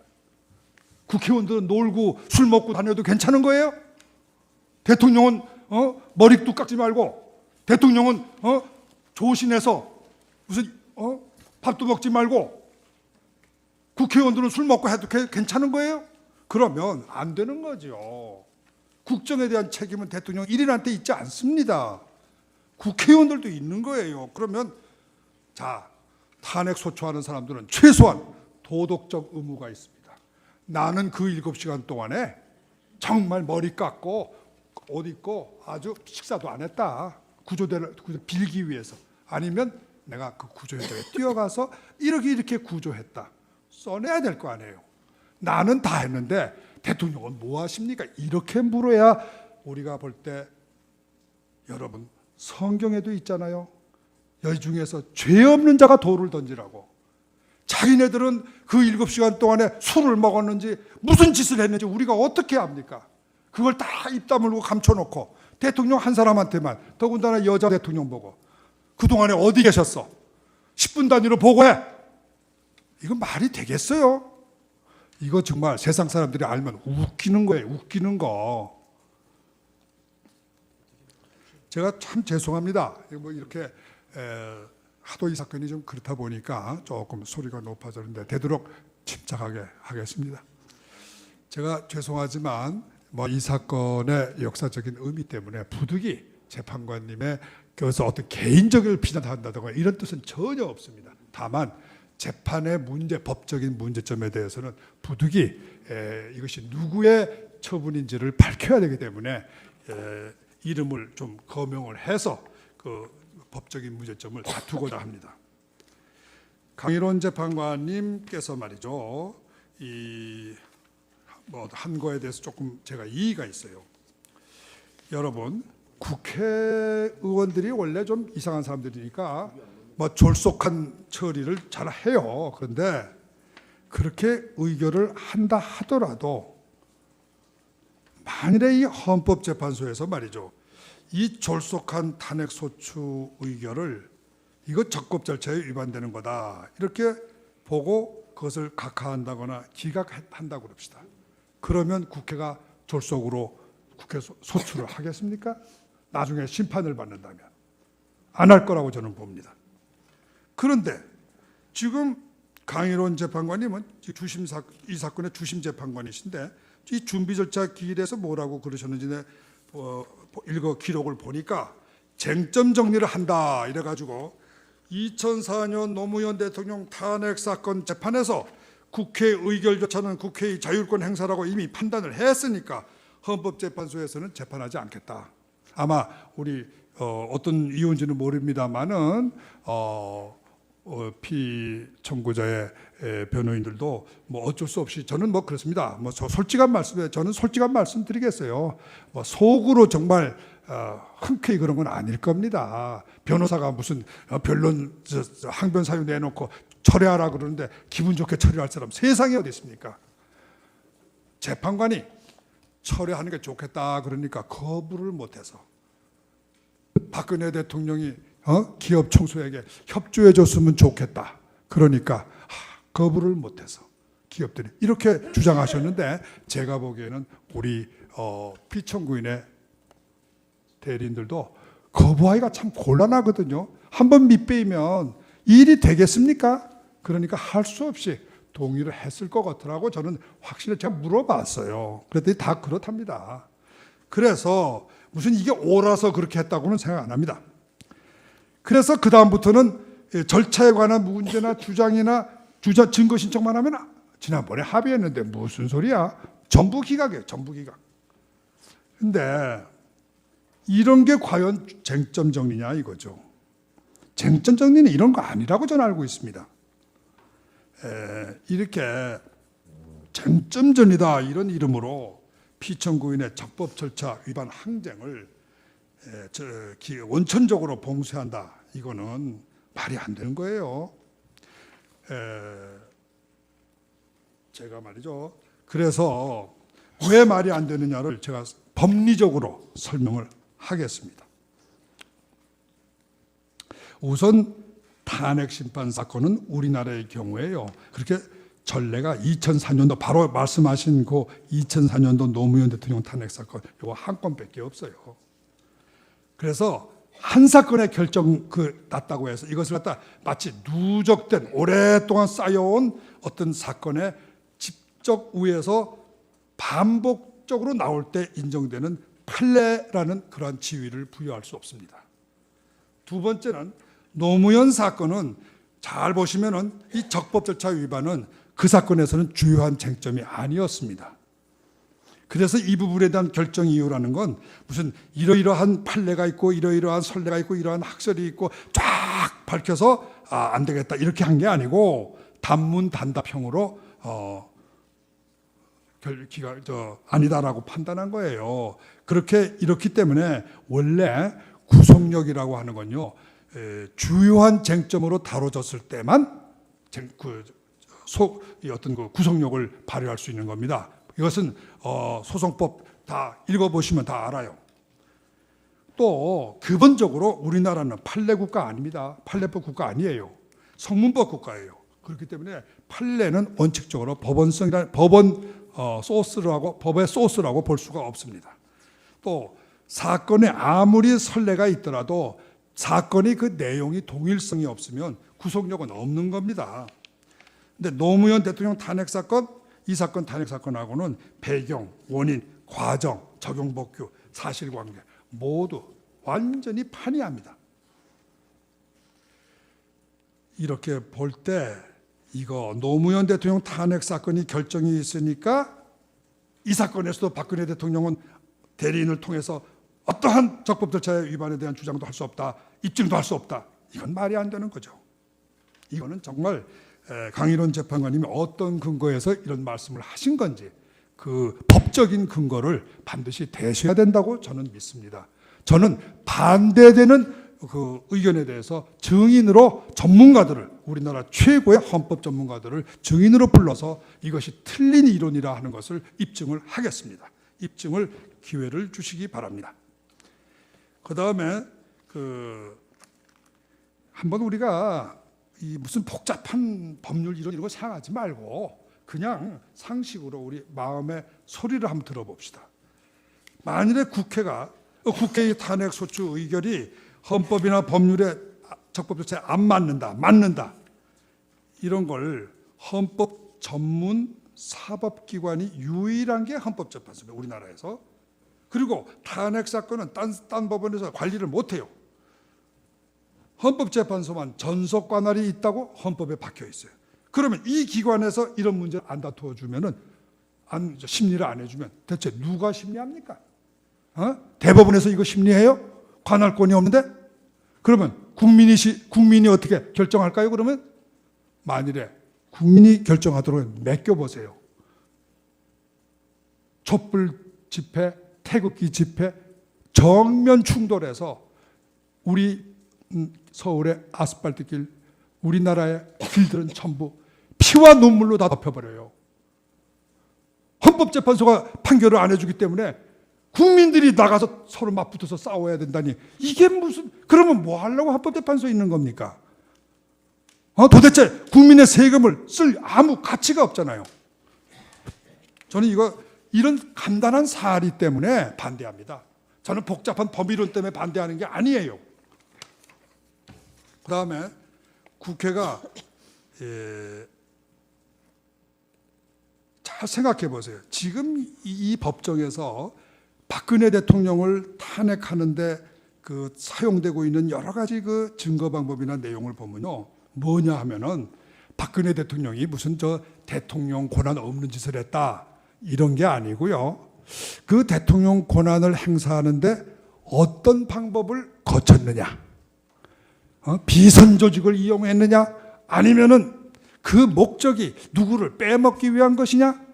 Speaker 1: 국회의원들은 놀고 술 먹고 다녀도 괜찮은 거예요? 대통령은 머리도 깎지 말고 대통령은 조신해서 무슨 밥도 먹지 말고 국회의원들은 술 먹고 해도 괜찮은 거예요? 그러면 안 되는 거죠. 국정에 대한 책임은 대통령 1인한테 있지 않습니다. 국회의원들도 있는 거예요. 그러면 자, 탄핵 소추하는 사람들은 최소한 도덕적 의무가 있습니다. 나는 그 7시간 동안에 정말 머리 깎고 옷 입고 아주 식사도 안 했다. 구조대를 빌기 위해서. 아니면 내가 그 구조 현장에 뛰어가서 이렇게 구조했다. 써내야 될 거 아니에요. 나는 다 했는데 대통령은 뭐 하십니까? 이렇게 물어야 우리가 볼 때 여러분 성경에도 있잖아요. 여기 중에서 죄 없는 자가 돌을 던지라고. 자기네들은 그 7시간 동안에 술을 먹었는지 무슨 짓을 했는지 우리가 어떻게 압니까? 그걸 다 입 다물고 감춰놓고 대통령 한 사람한테만, 더군다나 여자 대통령 보고 그동안에 어디 계셨어? 10분 단위로 보고해. 이거 말이 되겠어요? 이거 정말 세상 사람들이 알면 웃기는 거예요. 웃기는 거. 제가 참 죄송합니다. 뭐 이렇게 하도 이 사건이 좀 그렇다 보니까 조금 소리가 높아졌는데 되도록 침착하게 하겠습니다. 제가 죄송하지만 뭐 이 사건의 역사적인 의미 때문에 부득이 재판관님의 그래서 어떤 개인적인 비난한다든가 이런 뜻은 전혀 없습니다. 다만 재판의 문제, 법적인 문제점에 대해서는 부득이 이것이 누구의 처분인지를 밝혀야 되기 때문에 이름을 좀 거명을 해서 그 법적인 문제점을 다투고자 합니다. 강일원 재판관님께서 말이죠, 이 뭐 한 거에 대해서 조금 제가 이의가 있어요. 여러분, 국회의원들이 원래 좀 이상한 사람들이니까 뭐 졸속한 처리를 잘 해요. 그런데 그렇게 의결을 한다 하더라도 만일에 이 헌법재판소에서 말이죠, 이 졸속한 탄핵소추 의결을 이거 적법 절차에 위반되는 거다 이렇게 보고 그것을 각하한다거나 기각한다고 그럽시다. 그러면 국회가 졸속으로 국회 소추를 하겠습니까? 나중에 심판을 받는다면 안 할 거라고 저는 봅니다. 그런데 지금 강일원 재판관님은 이 사건의 주심 재판관이신데 이 준비 절차 기일에서 뭐라고 그러셨는지 읽어 기록을 보니까 쟁점 정리를 한다 이래가지고 2004년 노무현 대통령 탄핵 사건 재판에서 국회 의결 조차는 국회의 자율권 행사라고 이미 판단을 했으니까 헌법재판소에서는 재판하지 않겠다. 아마 우리 어떤 이유인지는 모릅니다만은 피청구자의 변호인들도 뭐 어쩔 수 없이 저는 뭐 그렇습니다. 뭐 솔직한 말씀에 저는 솔직한 말씀 드리겠어요. 뭐 속으로 정말 흔쾌히 그런 건 아닐 겁니다. 변호사가 무슨 변론 항변 사유 내놓고 철회하라 그러는데 기분 좋게 철회할 사람 세상에 어디 있습니까? 재판관이 철회하는 게 좋겠다 그러니까 거부를 못해서 박근혜 대통령이 기업 총수에게 협조해 줬으면 좋겠다 그러니까 거부를 못해서 기업들이 이렇게 주장하셨는데 제가 보기에는 우리 피청구인의 대리인들도 거부하기가 참 곤란하거든요. 한번 밑배이면 일이 되겠습니까? 그러니까 할 수 없이 동의를 했을 것 같더라고. 저는 확실히 제가 물어봤어요. 그랬더니 다 그렇답니다. 그래서 무슨 이게 옳아서 그렇게 했다고는 생각 안 합니다. 그래서 그 다음부터는 절차에 관한 문제나 주장이나 증거 신청만 하면 지난번에 합의했는데 무슨 소리야? 전부 기각이에요. 전부 기각. 근데 이런 게 과연 쟁점 정리냐 이거죠. 쟁점 정리는 이런 거 아니라고 저는 알고 있습니다. 이렇게 쟁점 정리다 이런 이름으로 피청구인의 적법 절차 위반 항쟁을 원천적으로 봉쇄한다. 이거는 말이 안 되는 거예요. 제가 말이죠. 그래서 왜 말이 안 되느냐를 제가 법리적으로 설명을 하겠습니다. 우선 탄핵 심판 사건은 우리나라의 경우에요. 그렇게 전례가 2004년도 바로 말씀하신 그 2004년도 노무현 대통령 탄핵 사건 이거 한 건밖에 없어요. 그래서 한 사건의 결정 났다고 해서 이것을 갖다 마치 누적된 오랫동안 쌓여온 어떤 사건의 직접 위에서 반복적으로 나올 때 인정되는 판례라는 그러한 지위를 부여할 수 없습니다. 두 번째는 노무현 사건은 잘 보시면은 이 적법 절차 위반은 그 사건에서는 주요한 쟁점이 아니었습니다. 그래서 이 부분에 대한 결정 이유라는 건 무슨 이러이러한 판례가 있고 이러이러한 선례가 있고 이러한 학설이 있고 쫙 밝혀서 안 되겠다 이렇게 한 게 아니고 단문 단답형으로 아니다라고 판단한 거예요. 이렇기 때문에 원래 구속력이라고 하는 건요, 주요한 쟁점으로 다뤄졌을 때만 어떤 구속력을 발휘할 수 있는 겁니다. 이것은 소송법 다 읽어보시면 다 알아요. 또 기본적으로 우리나라는 판례 국가 아닙니다. 판례법 국가 아니에요. 성문법 국가예요. 그렇기 때문에 판례는 원칙적으로 법의 소스라고 볼 수가 없습니다. 또 사건에 아무리 선례가 있더라도 사건이 그 내용이 동일성이 없으면 구속력은 없는 겁니다. 근데 노무현 대통령 탄핵 사건, 이 사건 탄핵 사건하고는 배경, 원인, 과정, 적용 복구, 사실관계 모두 완전히 판이합니다. 이렇게 볼 때 이거 노무현 대통령 탄핵 사건이 결정이 있으니까 이 사건에서도 박근혜 대통령은 대리인을 통해서 어떠한 적법 절차의 위반에 대한 주장도 할 수 없다, 입증도 할 수 없다. 이건 말이 안 되는 거죠. 이거는 정말 강일원 재판관님이 어떤 근거에서 이런 말씀을 하신 건지 그 법적인 근거를 반드시 대셔야 된다고 저는 믿습니다. 저는 반대되는 그 의견에 대해서 증인으로 전문가들을, 우리나라 최고의 헌법 전문가들을 증인으로 불러서 이것이 틀린 이론이라 하는 것을 입증을 하겠습니다. 입증을 기회를 주시기 바랍니다. 그 다음에 한번 우리가 이 무슨 복잡한 법률 이런 거 생각하지 말고 그냥 상식으로 우리 마음의 소리를 한번 들어봅시다. 만일에 국회의 탄핵 소추 의결이 헌법이나 법률에 적법 절차에 안 맞는다 이런 걸 헌법 전문 사법기관이 유일한 게 헌법재판소입니다. 우리나라에서. 그리고 탄핵 사건은 딴 법원에서 관리를 못해요. 헌법재판소만 전속 관할이 있다고 헌법에 박혀 있어요. 그러면 이 기관에서 이런 문제를 안 다투어 주면은 심리를 안 해주면 대체 누가 심리합니까? 대법원에서 이거 심리해요? 관할권이 없는데? 그러면 국민이 어떻게 결정할까요? 그러면 만일에 국민이 결정하도록 맡겨보세요. 촛불 집회, 태극기 집회 정면 충돌해서 우리 서울의 아스팔트길, 우리나라의 길들은 전부 피와 눈물로 다 덮여버려요. 헌법재판소가 판결을 안 해주기 때문에 국민들이 나가서 서로 맞붙어서 싸워야 된다니 이게 그러면 뭐 하려고 헌법재판소에 있는 겁니까? 도대체 국민의 세금을 쓸 아무 가치가 없잖아요. 저는 이런 간단한 사리 때문에 반대합니다. 저는 복잡한 법이론 때문에 반대하는 게 아니에요. 그 다음에 국회가 잘 생각해 보세요. 지금 이 법정에서 박근혜 대통령을 탄핵하는데 사용되고 있는 여러 가지 증거 방법이나 내용을 보면요, 뭐냐 하면은 박근혜 대통령이 무슨 대통령 권한 없는 짓을 했다 이런 게 아니고요. 그 대통령 권한을 행사하는데 어떤 방법을 거쳤느냐, 비선 조직을 이용했느냐, 아니면은 그 목적이 누구를 빼먹기 위한 것이냐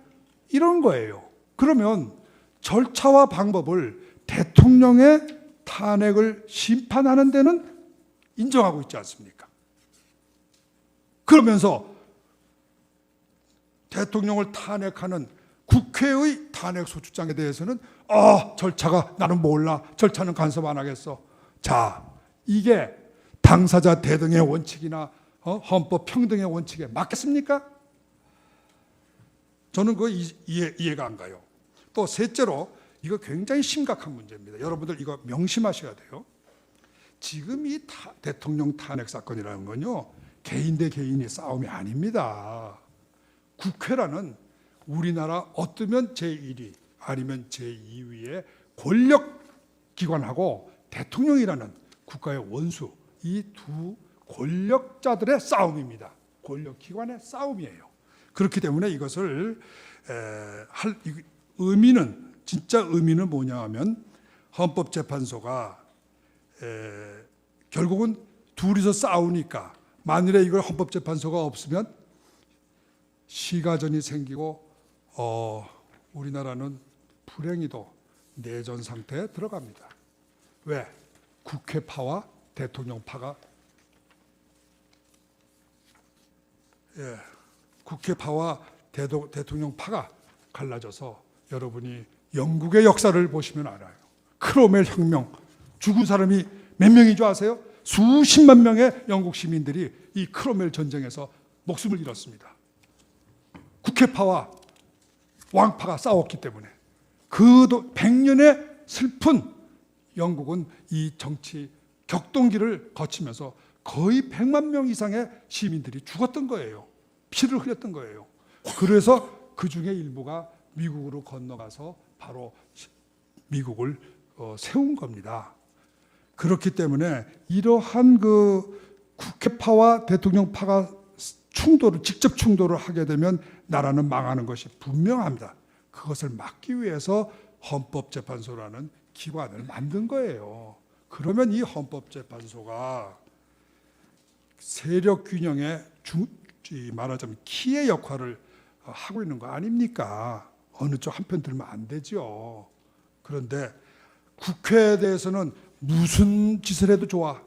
Speaker 1: 이런 거예요. 그러면 절차와 방법을 대통령의 탄핵을 심판하는 데는 인정하고 있지 않습니까? 그러면서 대통령을 탄핵하는 국회의 탄핵 소추장에 대해서는 절차가 나는 몰라, 절차는 간섭 안 하겠어. 자, 이게 당사자 대등의 원칙이나 헌법 평등의 원칙에 맞겠습니까? 저는 그거 이해가 안 가요. 또 셋째로 이거 굉장히 심각한 문제입니다. 여러분들 이거 명심하셔야 돼요. 지금 이 대통령 탄핵 사건이라는 건요, 개인 대 개인의 싸움이 아닙니다. 국회라는 우리나라 어쩌면 제1위 아니면 제2위의 권력기관하고 대통령이라는 국가의 원수, 이 두 권력자들의 싸움입니다. 권력기관의 싸움이에요. 그렇기 때문에 이것을 진짜 의미는 뭐냐 하면 헌법재판소가 결국은 둘이서 싸우니까 만일에 이걸 헌법재판소가 없으면 시가전이 생기고 우리나라는 불행히도 내전 상태에 들어갑니다. 왜? 국회파와 대통령파가 국회파와 대통령파가 갈라져서 여러분이 영국의 역사를 보시면 알아요. 크롬웰 혁명, 죽은 사람이 몇 명인 줄 아세요? 수십만 명의 영국 시민들이 이 크롬웰 전쟁에서 목숨을 잃었습니다. 국회파와 왕파가 싸웠기 때문에 그 100년의 슬픈 영국은 이 정치 격동기를 거치면서 거의 100만 명 이상의 시민들이 죽었던 거예요. 피를 흘렸던 거예요. 그래서 그 중에 일부가 미국으로 건너가서 바로 미국을 세운 겁니다. 그렇기 때문에 이러한 그 국회파와 대통령파가 직접 충돌을 하게 되면 나라는 망하는 것이 분명합니다. 그것을 막기 위해서 헌법재판소라는 기관을 만든 거예요. 그러면 이 헌법재판소가 세력 균형의 말하자면 키의 역할을 하고 있는 거 아닙니까? 어느 쪽 한편 들면 안 되죠. 그런데 국회에 대해서는 무슨 짓을 해도 좋아,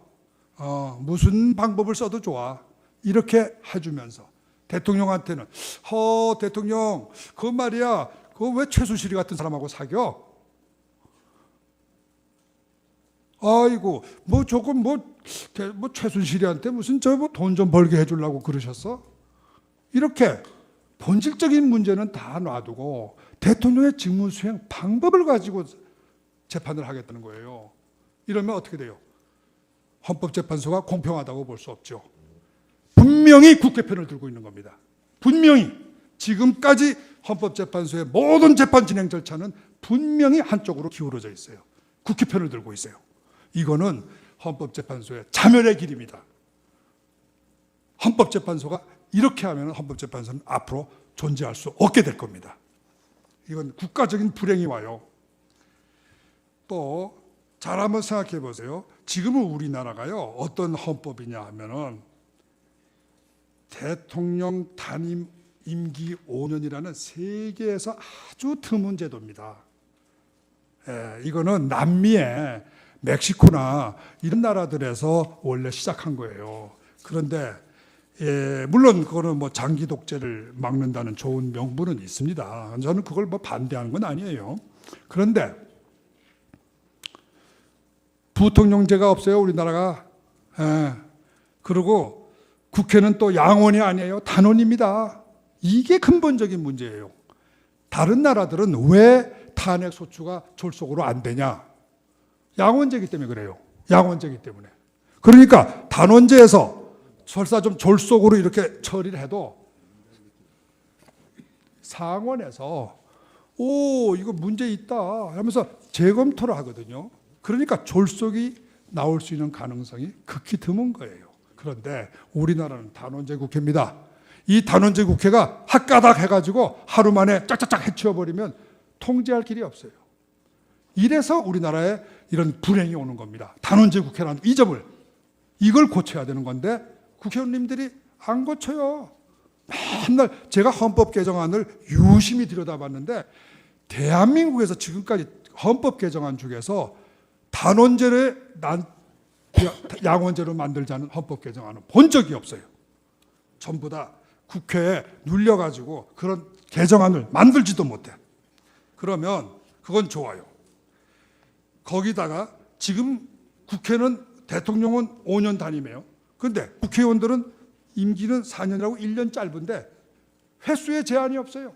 Speaker 1: 무슨 방법을 써도 좋아, 이렇게 해주면서 대통령한테는 대통령 그거 말이야, 그거 왜 최순실이 같은 사람하고 사겨? 아이고 뭐 조금 뭐 최순실이한테 무슨 돈 좀 벌게 해주려고 그러셨어? 이렇게 본질적인 문제는 다 놔두고 대통령의 직무수행 방법을 가지고 재판을 하겠다는 거예요. 이러면 어떻게 돼요? 헌법재판소가 공평하다고 볼 수 없죠. 분명히 국회 편을 들고 있는 겁니다. 분명히 지금까지 헌법재판소의 모든 재판 진행 절차는 분명히 한쪽으로 기울어져 있어요. 국회 편을 들고 있어요. 이거는 헌법재판소의 자멸의 길입니다. 헌법재판소가 이렇게 하면 헌법재판소는 앞으로 존재할 수 없게 될 겁니다. 이건 국가적인 불행이 와요. 또 잘 한번 생각해 보세요. 지금은 우리나라가요, 어떤 헌법이냐 하면은 대통령 단임 임기 5년이라는 세계에서 아주 드문 제도입니다. 이거는 남미에 멕시코나 이런 나라들에서 원래 시작한 거예요. 그런데 물론 그거는 뭐 장기 독재를 막는다는 좋은 명분은 있습니다. 저는 그걸 뭐 반대하는 건 아니에요. 그런데 부통령제가 없어요, 우리나라가. 그리고 국회는 또 양원이 아니에요, 단원입니다. 이게 근본적인 문제예요. 다른 나라들은 왜 탄핵 소추가 졸속으로 안 되냐? 양원제이기 때문에 그래요. 양원제이기 때문에. 그러니까 단원제에서 설사 좀 졸속으로 이렇게 처리를 해도 상원에서 이거 문제 있다 하면서 재검토를 하거든요. 그러니까 졸속이 나올 수 있는 가능성이 극히 드문 거예요. 그런데 우리나라는 단원제 국회입니다. 이 단원제 국회가 핫가닥 해가지고 하루 만에 짝짝짝 해치워버리면 통제할 길이 없어요. 이래서 우리나라에 이런 불행이 오는 겁니다. 단원제 국회라는 이 점을, 이걸 고쳐야 되는 건데 국회의원님들이 안 고쳐요. 맨날 제가 헌법 개정안을 유심히 들여다봤는데 대한민국에서 지금까지 헌법 개정안 중에서 단원제를 양원제로 만들자는 헌법 개정안은 본 적이 없어요. 전부 다 국회에 눌려가지고 그런 개정안을 만들지도 못해. 그러면 그건 좋아요. 거기다가 지금 국회는 대통령은 5년 단임이에요. 그런데 국회의원들은 임기는 4년이라고 1년 짧은데 횟수에 제한이 없어요.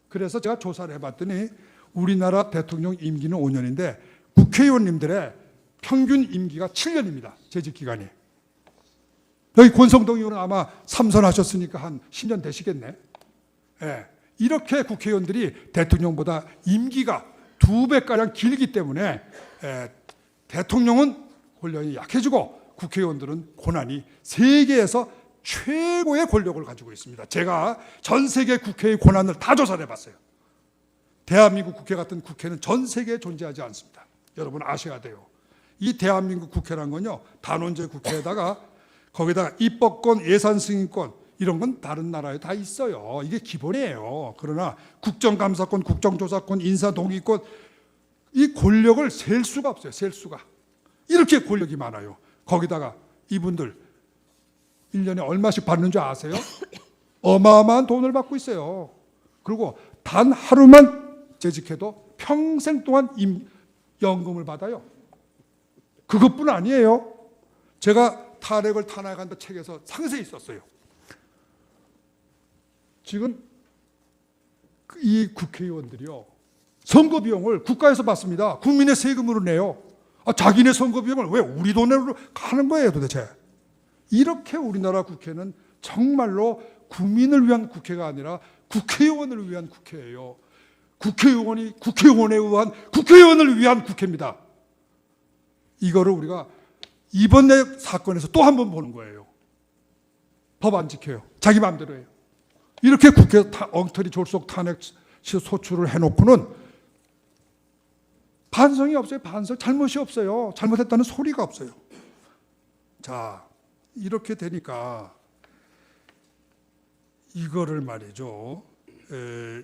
Speaker 1: 그래서 제가 조사를 해봤더니 우리나라 대통령 임기는 5년인데 국회의원님들의 평균 임기가 7년입니다. 재직 기간이. 여기 권성동 의원은 아마 3선 하셨으니까 한 10년 되시겠네. 이렇게 국회의원들이 대통령보다 임기가 2배가량 길기 때문에 대통령은 권력이 약해지고 국회의원들은 고난이 세계에서 최고의 권력을 가지고 있습니다. 제가 전 세계 국회의 고난을 다 조사를 해봤어요. 대한민국 국회 같은 국회는 전 세계에 존재하지 않습니다. 여러분 아셔야 돼요. 이 대한민국 국회란 건요, 단원제 국회에다가 거기다가 입법권, 예산 승인권 이런 건 다른 나라에 다 있어요. 이게 기본이에요. 그러나 국정감사권, 국정조사권, 인사동의권 이 권력을 셀 수가 없어요. 셀 수가. 이렇게 권력이 많아요. 거기다가 이분들 1년에 얼마씩 받는 줄 아세요? 어마어마한 돈을 받고 있어요. 그리고 단 하루만 재직해도 평생 동안 연금을 받아요. 그것뿐 아니에요. 제가 탄핵을 탄핵한다 책에서 상세히 썼어요. 지금 이 국회의원들이요, 선거 비용을 국가에서 받습니다. 국민의 세금으로 내요. 자기네 선거 비용을 왜 우리 돈으로 가는 거예요 도대체. 이렇게 우리나라 국회는 정말로 국민을 위한 국회가 아니라 국회의원을 위한 국회예요. 국회의원이 국회의원에 의한 국회의원을 위한 국회입니다. 이거를 우리가 이번에 사건에서 또 한 번 보는 거예요. 법 안 지켜요. 자기 마음대로 해요. 이렇게 국회 엉터리 졸속 탄핵 소추를 해놓고는 반성이 없어요. 반성. 잘못이 없어요. 잘못했다는 소리가 없어요. 자, 이렇게 되니까 이거를 말이죠.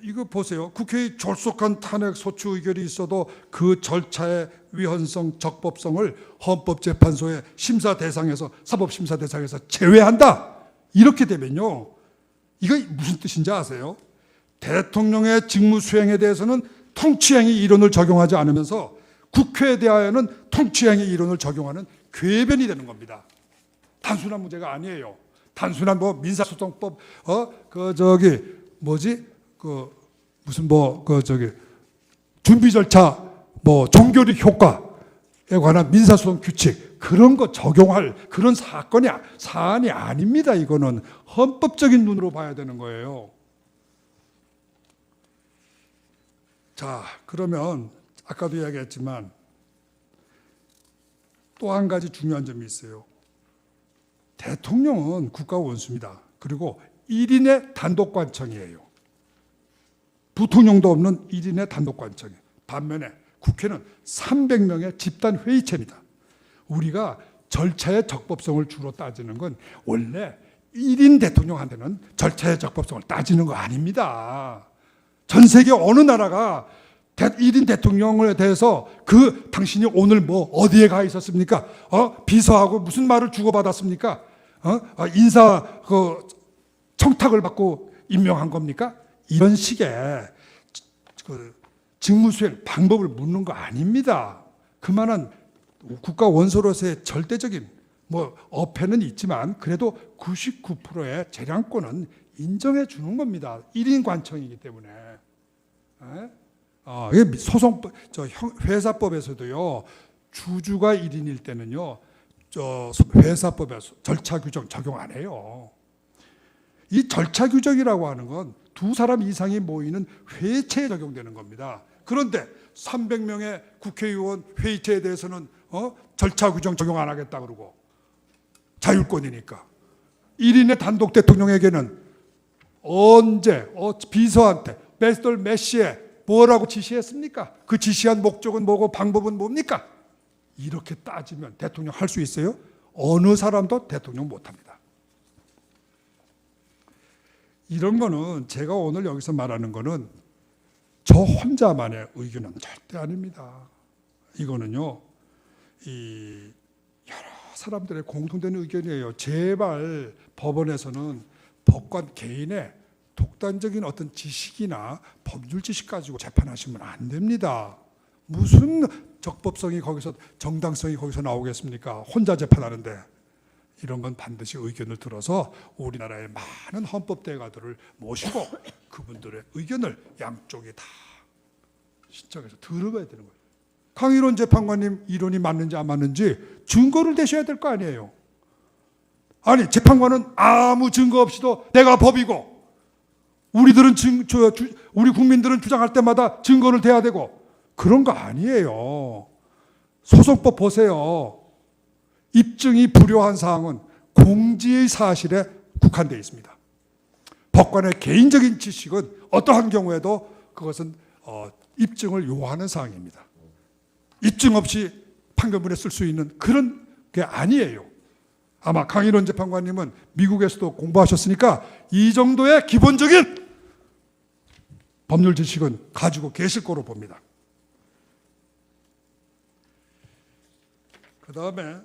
Speaker 1: 이거 보세요. 국회의 졸속한 탄핵 소추 의결이 있어도 그 절차의 위헌성, 적법성을 헌법재판소의 심사 대상에서 사법심사 대상에서 제외한다. 이렇게 되면요. 이거 무슨 뜻인지 아세요? 대통령의 직무 수행에 대해서는 통치행위 이론을 적용하지 않으면서 국회에 대하여는 통치행위 이론을 적용하는 궤변이 되는 겁니다. 단순한 문제가 아니에요. 단순한 민사소송법 준비 절차 종교적 효과에 관한 민사소송 규칙 그런 거 적용할 그런 사안이 아닙니다. 이거는 헌법적인 눈으로 봐야 되는 거예요. 자, 그러면 아까도 이야기했지만 또 한 가지 중요한 점이 있어요. 대통령은 국가 원수입니다. 그리고 1인의 단독관청이에요. 부통령도 없는 1인의 단독관청이에요. 반면에 국회는 300명의 집단회의체입니다. 우리가 절차의 적법성을 주로 따지는 건 원래 1인 대통령한테는 절차의 적법성을 따지는 거 아닙니다. 전 세계 어느 나라가 1인 대통령에 대해서 당신이 오늘 어디에 가 있었습니까? 비서하고 무슨 말을 주고받았습니까? 인사 청탁을 받고 임명한 겁니까? 이런 식의 직무수행 방법을 묻는 거 아닙니다. 그만한 국가 원수로서의 절대적인 어폐는 있지만 그래도 99%의 재량권은 인정해 주는 겁니다. 1인 관청이기 때문에. 회사법에서도요, 주주가 1인일 때는요, 회사법에서 절차 규정 적용 안 해요. 이 절차 규정이라고 하는 건 두 사람 이상이 모이는 회의체에 적용되는 겁니다. 그런데 300명의 국회의원 회의체에 대해서는 절차 규정 적용 안 하겠다 그러고 자율권이니까 1인의 단독 대통령에게는 언제 비서한테 몇 시에 뭐라고 지시했습니까? 그 지시한 목적은 뭐고 방법은 뭡니까? 이렇게 따지면 대통령 할 수 있어요? 어느 사람도 대통령 못합니다. 이런 거는 제가 오늘 여기서 말하는 거는 저 혼자만의 의견은 절대 아닙니다. 이거는요, 여러 사람들의 공통된 의견이에요. 제발 법원에서는 법관 개인의 독단적인 어떤 지식이나 법률 지식 가지고 재판하시면 안 됩니다. 무슨 적법성이 거기서 정당성이 거기서 나오겠습니까? 혼자 재판하는데. 이런 건 반드시 의견을 들어서 우리나라의 많은 헌법대가들을 모시고 그분들의 의견을 양쪽에 다 신청해서 들어봐야 되는 거예요. 강일원 재판관님 이론이 맞는지 안 맞는지 증거를 대셔야 될 거 아니에요. 아니, 재판관은 아무 증거 없이도 내가 법이고 우리 국민들은 주장할 때마다 증거를 대야 되고 그런 거 아니에요. 소송법 보세요. 입증이 불효한 사항은 공지의 사실에 국한되어 있습니다. 법관의 개인적인 지식은 어떠한 경우에도 그것은 입증을 요하는 사항입니다. 입증 없이 판결문에 쓸 수 있는 그런 게 아니에요. 아마 강일원 재판관님은 미국에서도 공부하셨으니까 이 정도의 기본적인 법률 지식은 가지고 계실 거로 봅니다. 그 다음에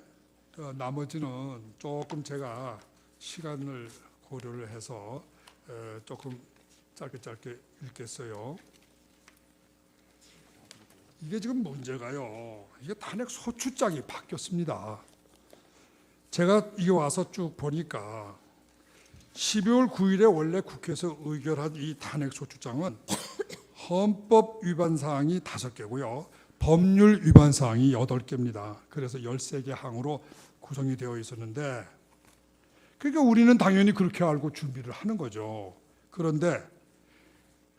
Speaker 1: 나머지는 조금 제가 시간을 고려를 해서 조금 짧게 읽겠어요. 이게 지금 문제가요. 이게 탄핵 소추장이 바뀌었습니다. 제가 이게 와서 쭉 보니까 12월 9일에 원래 국회에서 의결한 이 탄핵 소추장은 헌법 위반 사항이 5개고요. 법률 위반 사항이 8개입니다. 그래서 13개 항으로 구성이 되어 있었는데, 그러니까 우리는 당연히 그렇게 알고 준비를 하는 거죠. 그런데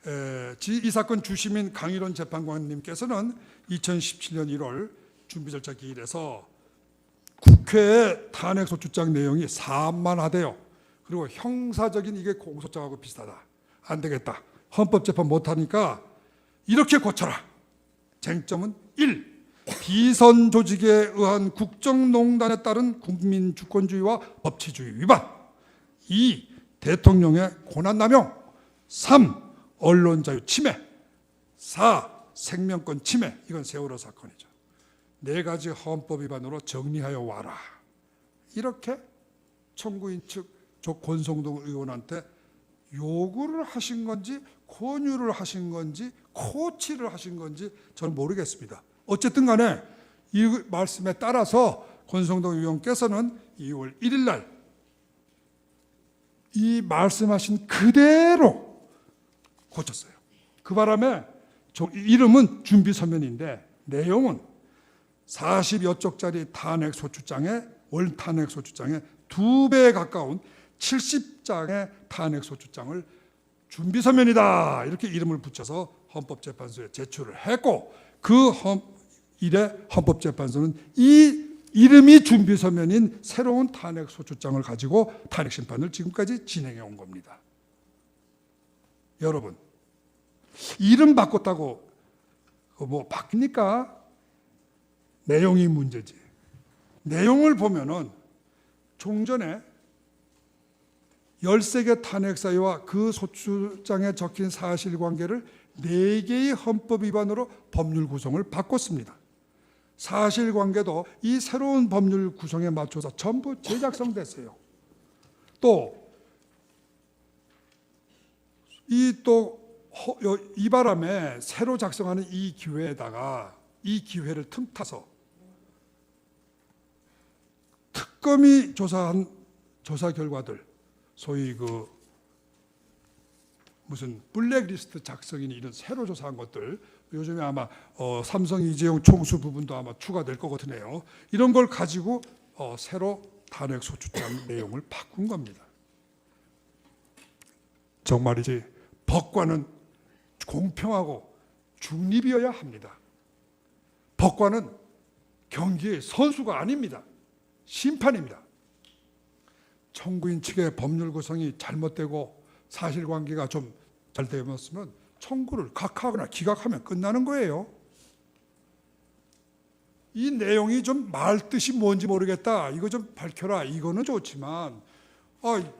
Speaker 1: 이 사건 주심인 강일원 재판관님께서는 2017년 1월 준비 절차 기일에서 국회의 탄핵 소추장 내용이 산만하대요. 그리고 형사적인 이게 공소장하고 비슷하다. 안 되겠다. 헌법재판 못하니까 이렇게 고쳐라. 쟁점은 1. 비선 조직에 의한 국정농단에 따른 국민주권주의와 법치주의 위반. 2. 대통령의 권한남용. 3. 언론자유 침해. 4. 생명권 침해. 이건 세월호 사건이죠. 4가지 헌법 위반으로 정리하여 와라. 이렇게 청구인 측 권성동 의원한테 요구를 하신 건지 권유를 하신 건지 코치를 하신 건지 저는 모르겠습니다. 어쨌든 간에 이 말씀에 따라서 권성동 의원께서는 2월 1일 날 이 말씀하신 그대로 고쳤어요. 그 바람에 이름은 준비서면인데 내용은 40여 쪽짜리 탄핵 소추장에 월 탄핵 소추장에 2배에 가까운 70장의 탄핵 소추장을 준비서면이다 이렇게 이름을 붙여서 헌법재판소에 제출을 했고, 그 이래 헌법재판소는 이 이름이 준비서면인 새로운 탄핵 소추장을 가지고 탄핵 심판을 지금까지 진행해 온 겁니다. 여러분, 이름 바꿨다고 뭐 바뀝니까? 내용이 문제지. 내용을 보면은 종전에 13개 탄핵 사유와 그 소추장에 적힌 사실관계를 4개의 헌법 위반으로 법률 구성을 바꿨습니다. 사실관계도 이 새로운 법률 구성에 맞춰서 전부 재작성됐어요. 또 이 바람에 새로 작성하는 이 기회에다가 이 기회를 틈타서 특검이 조사한 조사 결과들, 소위 그 무슨 블랙리스트 작성이니 이런 새로 조사한 것들, 요즘에 아마 삼성 이재용 총수 부분도 아마 추가될 것 같으네요. 이런 걸 가지고 새로 탄핵 소추장 내용을 바꾼 겁니다. 정말이지 법관은 공평하고 중립이어야 합니다. 법관은 경기의 선수가 아닙니다. 심판입니다. 청구인 측의 법률 구성이 잘못되고 사실관계가 좀 잘 되었으면 청구를 각하거나 기각하면 끝나는 거예요. 이 내용이 좀 말뜻이 뭔지 모르겠다, 이거 좀 밝혀라, 이거는 좋지만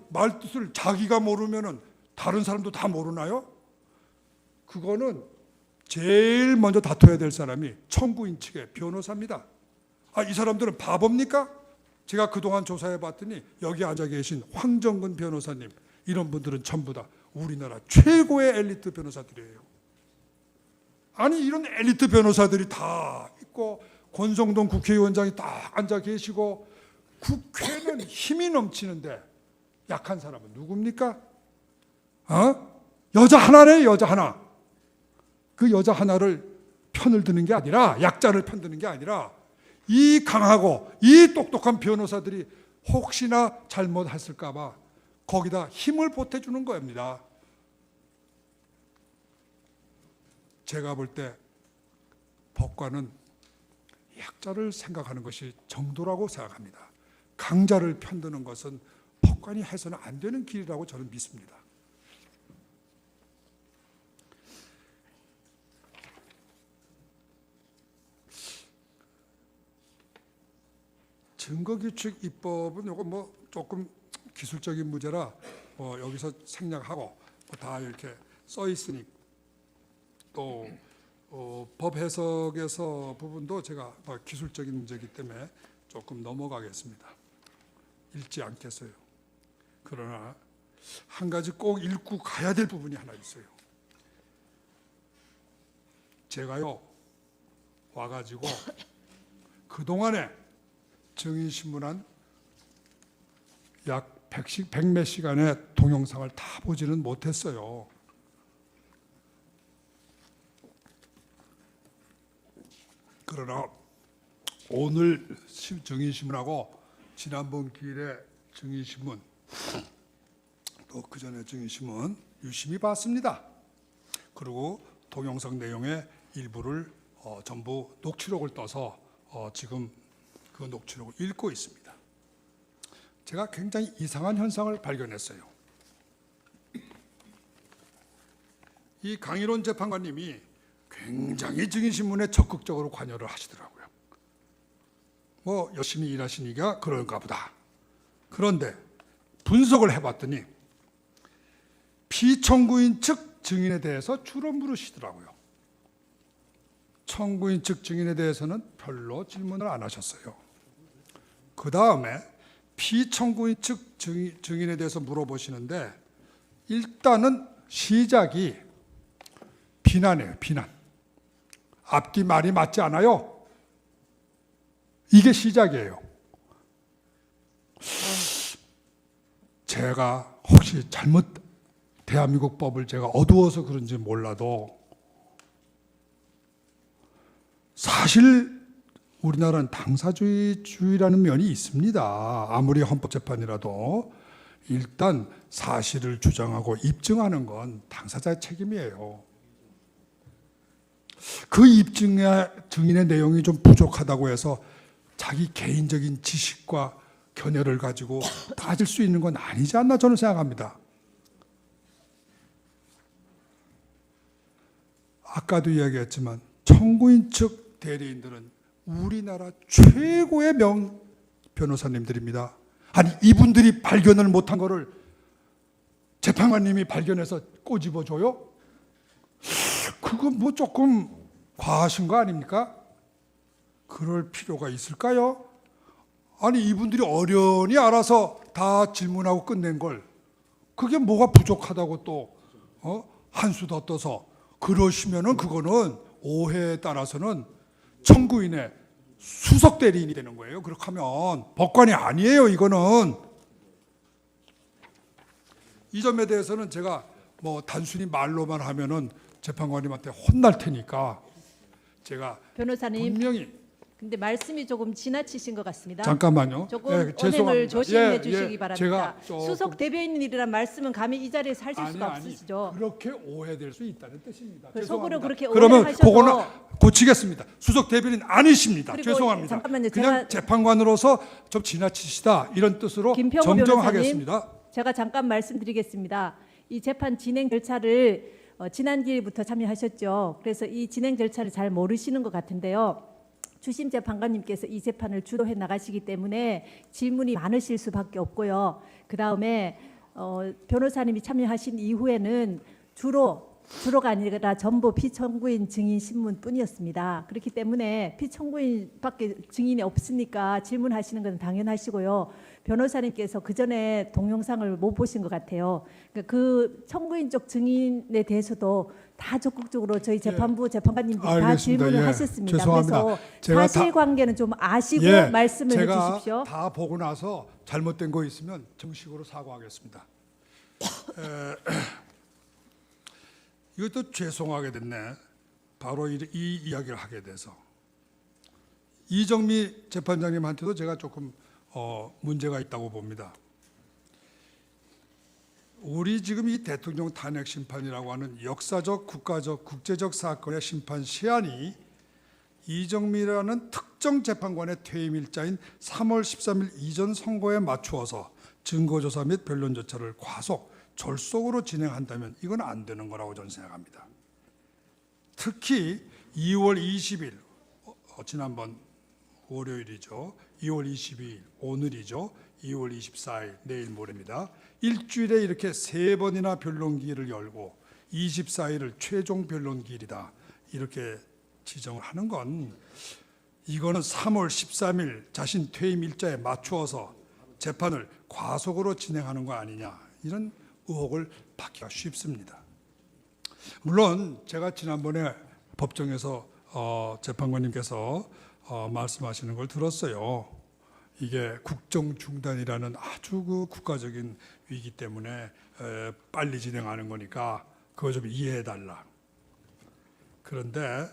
Speaker 1: 말뜻을 자기가 모르면은 다른 사람도 다 모르나요? 그거는 제일 먼저 다퉈야 될 사람이 청구인 측의 변호사입니다. 이 사람들은 바보입니까? 제가 그동안 조사해 봤더니 여기 앉아 계신 황정근 변호사님, 이런 분들은 전부 다 우리나라 최고의 엘리트 변호사들이에요. 아니 이런 엘리트 변호사들이 다 있고 권성동 국회의원장이 딱 앉아 계시고 국회는 힘이 넘치는데 약한 사람은 누굽니까? 여자 하나네, 여자 하나. 그 여자 하나를 편을 드는 게 아니라, 약자를 편드는 게 아니라 이 강하고 이 똑똑한 변호사들이 혹시나 잘못했을까 봐 거기다 힘을 보태주는 겁니다. 제가 볼 때 법관은 약자를 생각하는 것이 정도라고 생각합니다. 강자를 편드는 것은 법관이 해서는 안 되는 길이라고 저는 믿습니다. 증거규칙 입법은 요거 뭐 조금 기술적인 문제라 여기서 생략하고 다 이렇게 써 있으니 또 법 해석에서 부분도 제가 기술적인 문제이기 때문에 조금 넘어가겠습니다. 읽지 않겠어요. 그러나 한 가지 꼭 읽고 가야 될 부분이 하나 있어요. 제가요 와가지고 그동안에 증인신문한 약 100몇 시간의 동영상을 다 보지는 못했어요. 그러나 오늘 증인신문하고 지난번 기일에 증인신문 또 그전에 증인신문 유심히 봤습니다. 그리고 동영상 내용의 일부를 전부 녹취록을 떠서 지금 그 녹취록을 읽고 있습니다. 제가 굉장히 이상한 현상을 발견했어요. 이 강일원 재판관님이 굉장히 증인신문에 적극적으로 관여를 하시더라고요. 열심히 일하시니까 그런가 보다. 그런데 분석을 해봤더니 피청구인 측 증인에 대해서 주로 물으시더라고요. 청구인 측 증인에 대해서는 별로 질문을 안 하셨어요. 그 다음에 피청구인 측 증인에 대해서 물어보시는데 일단은 시작이 비난이에요. 비난. 앞뒤 말이 맞지 않아요. 이게 시작이에요. 제가 혹시 대한민국 법을 제가 어두워서 그런지 몰라도 사실 우리나라는 당사주의라는 면이 있습니다. 아무리 헌법재판이라도 일단 사실을 주장하고 입증하는 건 당사자의 책임이에요. 그 증인의 내용이 좀 부족하다고 해서 자기 개인적인 지식과 견해를 가지고 따질 수 있는 건 아니지 않나 저는 생각합니다. 아까도 이야기했지만 청구인 측 대리인들은 우리나라 최고의 변호사님들입니다. 아니 이분들이 발견을 못한 거를 재판관님이 발견해서 꼬집어줘요? 그건 뭐 조금 과하신 거 아닙니까? 그럴 필요가 있을까요? 아니 이분들이 어련히 알아서 다 질문하고 끝낸 걸 그게 뭐가 부족하다고 또 한 수 더 떠서 그러시면은 그거는 오해에 따라서는 청구인의 수석 대리인이 되는 거예요. 그렇게 하면 법관이 아니에요. 이거는 이 점에 대해서는 제가 단순히 말로만 하면은 재판관님한테 혼날 테니까 제가
Speaker 2: 변호사님,
Speaker 1: 분명히
Speaker 2: 근데 말씀이 조금 지나치신 것 같습니다.
Speaker 1: 잠깐만요.
Speaker 2: 조금
Speaker 1: 예,
Speaker 2: 언행을 조심해
Speaker 1: 예,
Speaker 2: 주시기
Speaker 1: 예,
Speaker 2: 바랍니다.
Speaker 1: 제가 조금-
Speaker 2: 수석 대변인이라는 말씀은 감히 이 자리에서 하실 수가
Speaker 1: 아니,
Speaker 2: 없으시죠.
Speaker 1: 그렇게 오해될 수 있다는 뜻입니다.
Speaker 2: 속으로
Speaker 1: 죄송합니다.
Speaker 2: 그렇게
Speaker 1: 그러면
Speaker 2: 오해하셔도
Speaker 1: 그거는 고치겠습니다. 수석 대변인 아니십니다.
Speaker 2: 그리고
Speaker 1: 죄송합니다.
Speaker 2: 잠깐만요.
Speaker 1: 그냥 재판관으로서 좀 지나치시다 이런 뜻으로
Speaker 2: 김평우
Speaker 1: 정정하겠습니다.
Speaker 2: 제가 잠깐 말씀드리겠습니다. 이 재판 진행 절차를 지난 기일부터 참여하셨죠. 그래서 이 진행 절차를 잘 모르시는 것 같은데요. 주심 재판관님께서 이 재판을 주도해 나가시기 때문에 질문이 많으실 수밖에 없고요. 그 다음에 변호사님이 참여하신 이후에는 주로가 아니라 전부 피청구인 증인 신문뿐이었습니다. 그렇기 때문에 피청구인밖에 증인이 없으니까 질문하시는 건 당연하시고요. 변호사님께서 그 전에 동영상을 못 보신 것 같아요. 그 청구인 쪽 증인에 대해서도 다 적극적으로 저희 재판부 재판관님들이 다
Speaker 1: 알겠습니다.
Speaker 2: 질문을
Speaker 1: 예,
Speaker 2: 하셨습니다.
Speaker 1: 죄송합니다.
Speaker 2: 그래서
Speaker 1: 제가
Speaker 2: 사실관계는 좀 아시고
Speaker 1: 예,
Speaker 2: 말씀을
Speaker 1: 제가
Speaker 2: 해주십시오.
Speaker 1: 다 보고 나서 잘못된 거 있으면 정식으로 사과하겠습니다. 이것도 죄송하게 됐네. 바로 이 이야기를 하게 돼서 이정미 재판장님한테도 제가 조금 문제가 있다고 봅니다. 우리 지금 이 대통령 탄핵 심판이라고 하는 역사적, 국가적, 국제적 사건의 심판 시한이 이정미라는 특정 재판관의 퇴임 일자인 3월 13일 이전 선고에 맞추어서 증거조사 및 변론 절차를 과속, 졸속으로 진행한다면 이건 안 되는 거라고 저는 생각합니다. 특히 2월 20일 지난번 월요일이죠. 2월 22일 오늘이죠. 2월 24일 내일 모레입니다. 일주일에 이렇게 3번이나 변론기일을 열고 24일을 최종 변론기일이다 이렇게 지정을 하는 건 이거는 3월 13일 자신 퇴임 일자에 맞추어서 재판을 과속으로 진행하는 거 아니냐 이런 의혹을 받기가 쉽습니다. 물론 제가 지난번에 법정에서 재판관님께서 말씀하시는 걸 들었어요. 이게 국정 중단이라는 아주 그 국가적인 위기 때문에 빨리 진행하는 거니까 그거 좀 이해해 달라. 그런데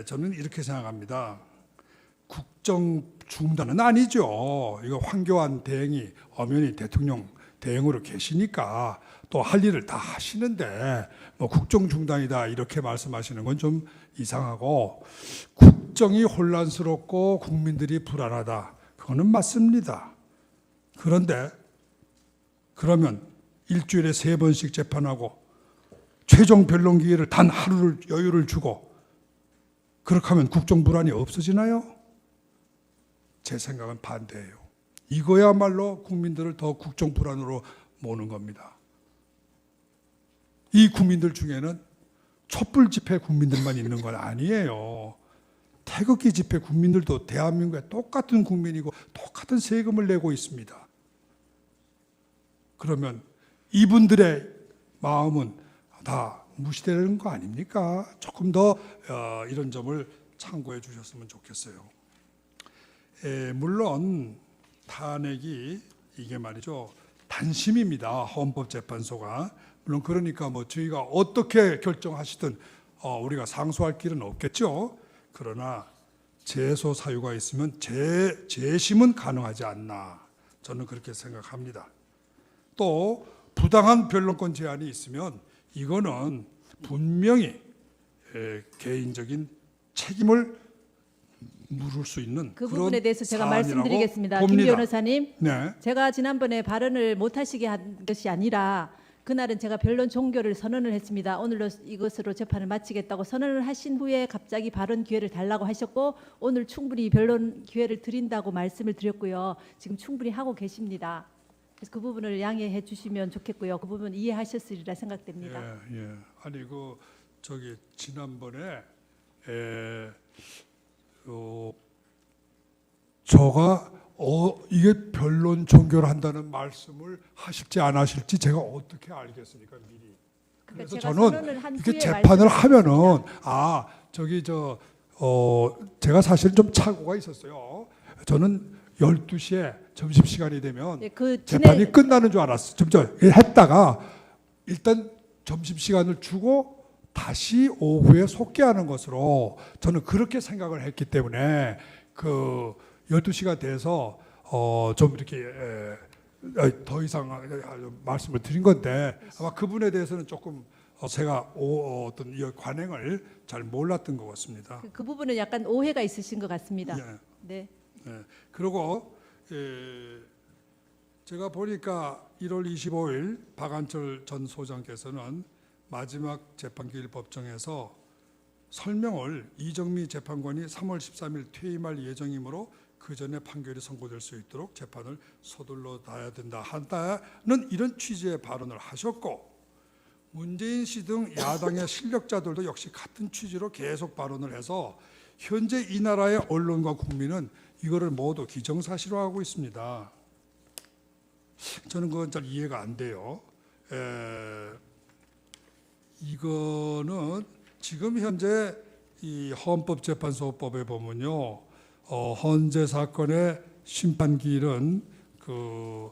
Speaker 1: 저는 이렇게 생각합니다. 국정 중단은 아니죠. 이거 황교안 대행이 엄연히 대통령 대행으로 계시니까 또 할 일을 다 하시는데 뭐 국정 중단이다 이렇게 말씀하시는 건 좀 이상하고 국정이 혼란스럽고 국민들이 불안하다. 그거는 맞습니다. 그런데 그러면 일주일에 3번씩 재판하고 최종 변론 기회를 단 하루를 여유를 주고 그렇게 하면 국정 불안이 없어지나요? 제 생각은 반대예요. 이거야말로 국민들을 더 국정 불안으로 모는 겁니다. 이 국민들 중에는 촛불 집회 국민들만 있는 건 아니에요. 태극기 집회 국민들도 대한민국의 똑같은 국민이고 똑같은 세금을 내고 있습니다. 그러면 이분들의 마음은 다 무시되는 거 아닙니까? 조금 더 이런 점을 참고해 주셨으면 좋겠어요. 물론 탄핵이 이게 말이죠 단심입니다. 헌법재판소가 물론 그러니까 뭐 저희가 어떻게 결정하시든 우리가 상소할 길은 없겠죠. 그러나 재소 사유가 있으면 재심은 가능하지 않나 저는 그렇게 생각합니다. 또 부당한 변론권 제한이 있으면 이거는 분명히 개인적인 책임을 물을 수 있는
Speaker 2: 그
Speaker 1: 그런
Speaker 2: 부분에 대해서 제가
Speaker 1: 사안이라고
Speaker 2: 말씀드리겠습니다.
Speaker 1: 봅니다.
Speaker 2: 김 변호사님,
Speaker 1: 네.
Speaker 2: 제가 지난번에 발언을 못하시게 한 것이 아니라 그날은 제가 변론 종결을 선언을 했습니다. 오늘로 이것으로 재판을 마치겠다고 선언을 하신 후에 갑자기 발언 기회를 달라고 하셨고 오늘 충분히 변론 기회를 드린다고 말씀을 드렸고요. 지금 충분히 하고 계십니다. 그래서 그 부분을 양해해 주시면 좋겠고요. 그 부분 이해하셨으리라 생각됩니다.
Speaker 1: 예. 아니 그 저기 지난번에 저가 이게 변론 종결한다는 말씀을 하실지 안 하실지 제가 어떻게 알겠습니까 미리. 그래서 저는 이렇게 재판을 하면은 제가 사실 좀 착오가 있었어요. 저는 12시에 점심시간이 되면 재판이 끝나는 줄 알았어요. 좀 했다가 일단 점심시간을 주고 다시 오후에 속개하는 것으로 저는 그렇게 생각을 했기 때문에 그 12시가 돼서 좀 이렇게 더 이상 말씀을 드린 건데 아마 그분에 대해서는 조금 제가 어떤 이 관행을 잘 몰랐던 것 같습니다.
Speaker 2: 그 부분은 약간 오해가 있으신 것 같습니다.
Speaker 1: 예.
Speaker 2: 네.
Speaker 1: 그리고 제가 보니까 1월 25일 박한철 전 소장께서는 마지막 재판기일 법정에서 설명을 이정미 재판관이 3월 13일 퇴임할 예정이므로 그 전에 판결이 선고될 수 있도록 재판을 서둘러 놔야 된다 한다는 이런 취지의 발언을 하셨고 문재인 씨 등 야당의 실력자들도 역시 같은 취지로 계속 발언을 해서 현재 이 나라의 언론과 국민은 이거를 모두 기정사실화하고 있습니다. 저는 그건 잘 이해가 안 돼요. 이거는 지금 현재 이 헌법재판소법에 보면요, 헌재 사건의 심판기일은 그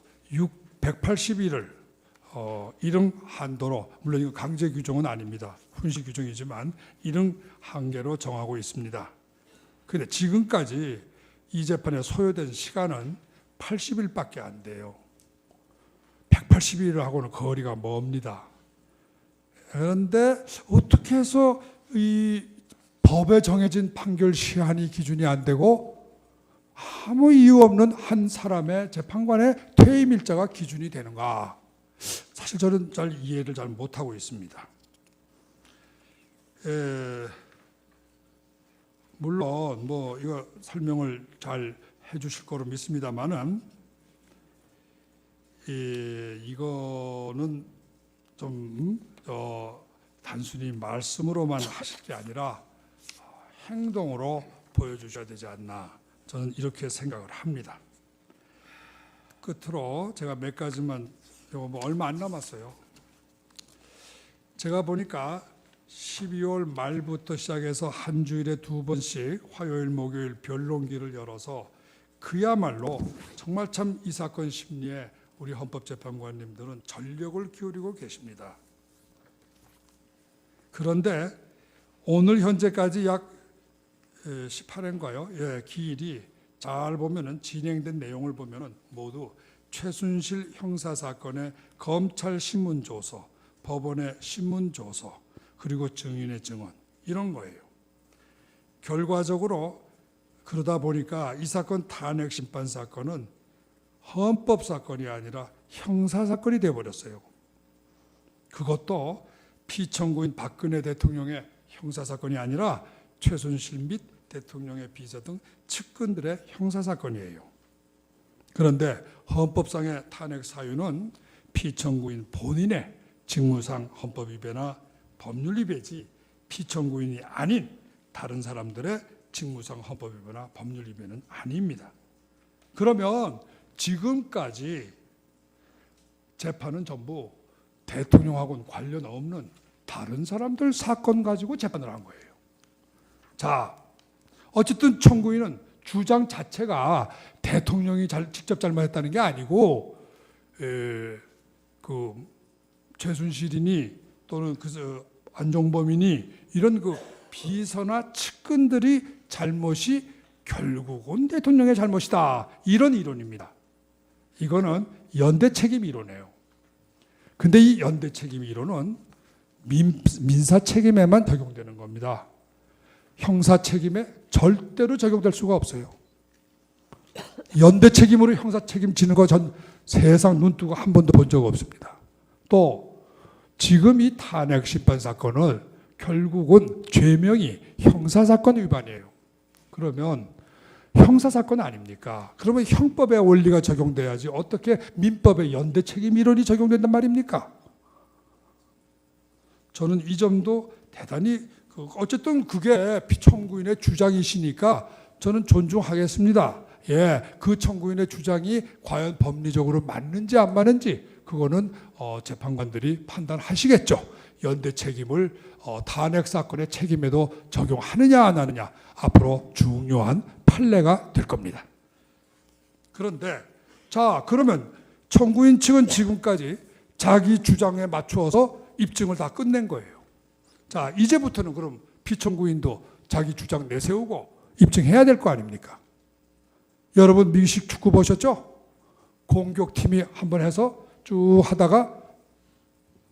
Speaker 1: 180일을 이릉 한도로 물론 이거 강제 규정은 아닙니다. 훈시 규정이지만 이릉 한계로 정하고 있습니다. 그런데 지금까지 이 재판에 소요된 시간은 80일밖에 안 돼요. 180일하고는 거리가 멉니다. 그런데 어떻게 해서 이 법에 정해진 판결 시한이 기준이 안 되고 아무 이유 없는 한 사람의 재판관의 퇴임 일자가 기준이 되는가? 사실 저는 잘 이해를 잘 못하고 있습니다. 물론 뭐 이거 설명을 잘 해주실 거로 믿습니다만은 이거는 좀 단순히 말씀으로만 하실 게 아니라 행동으로 보여주셔야 되지 않나, 저는 이렇게 생각을 합니다. 끝으로 제가 몇 가지만, 이거 뭐 얼마 안 남았어요. 제가 보니까 12월 말부터 시작해서 한 주일에 2번씩 화요일 목요일 변론기를 열어서 그야말로 정말 참 이 사건 심리에 우리 헌법재판관님들은 전력을 기울이고 계십니다. 그런데 오늘 현재까지 약 18회인가요? 기일이 잘 보면은, 진행된 내용을 보면은 모두 최순실 형사 사건의 검찰 신문조서, 법원의 신문조서, 그리고 증인의 증언, 이런 거예요. 결과적으로 그러다 보니까 이 사건 탄핵 심판 사건은 헌법 사건이 아니라 형사 사건이 되어버렸어요. 그것도 피청구인 박근혜 대통령의 형사 사건이 아니라 최순실 및 대통령의 비서 등 측근들의 형사 사건이에요. 그런데 헌법상의 탄핵 사유는 피청구인 본인의 직무상 헌법 위배나 법률 위배지 피청구인이 아닌 다른 사람들의 직무상 헌법 위배나 법률 위배는 아닙니다. 그러면 지금까지 재판은 전부 대통령하고는 관련 없는 다른 사람들 사건 가지고 재판을 한 거예요. 자, 어쨌든 청구인은 주장 자체가 대통령이 직접 잘못했다는 게 아니고 그 최순실이니 또는 안종범이니 이런 그 비서나 측근들이 잘못이 결국은 대통령의 잘못이다, 이런 이론입니다. 이거는 연대 책임 이론이에요. 근데 이 연대 책임 이론은 민사 책임에만 적용되는 겁니다. 형사 책임에 절대로 적용될 수가 없어요. 연대 책임으로 형사 책임 지는 거 전 세상 눈 뜨고 한 번도 본 적 없습니다. 또 지금 이 탄핵 심판 사건을 결국은 죄명이 형사사건 위반이에요. 그러면 형사사건 아닙니까? 그러면 형법의 원리가 적용돼야지 어떻게 민법의 연대 책임 이론이 적용된단 말입니까? 저는 이 점도 대단히, 어쨌든 그게 피청구인의 주장이시니까 저는 존중하겠습니다. 예, 그 청구인의 주장이 과연 법리적으로 맞는지 안 맞는지 그거는 재판관들이 판단하시겠죠. 연대 책임을 탄핵 사건의 책임에도 적용하느냐 안 하느냐 앞으로 중요한 판례가 될 겁니다. 그런데 자, 그러면 청구인 측은 지금까지 자기 주장에 맞추어서 입증을 다 끝낸 거예요. 자, 이제부터는 그럼 피청구인도 자기 주장 내세우고 입증해야 될 거 아닙니까? 여러분 미식 축구 보셨죠? 공격팀이 한번 해서 쭉 하다가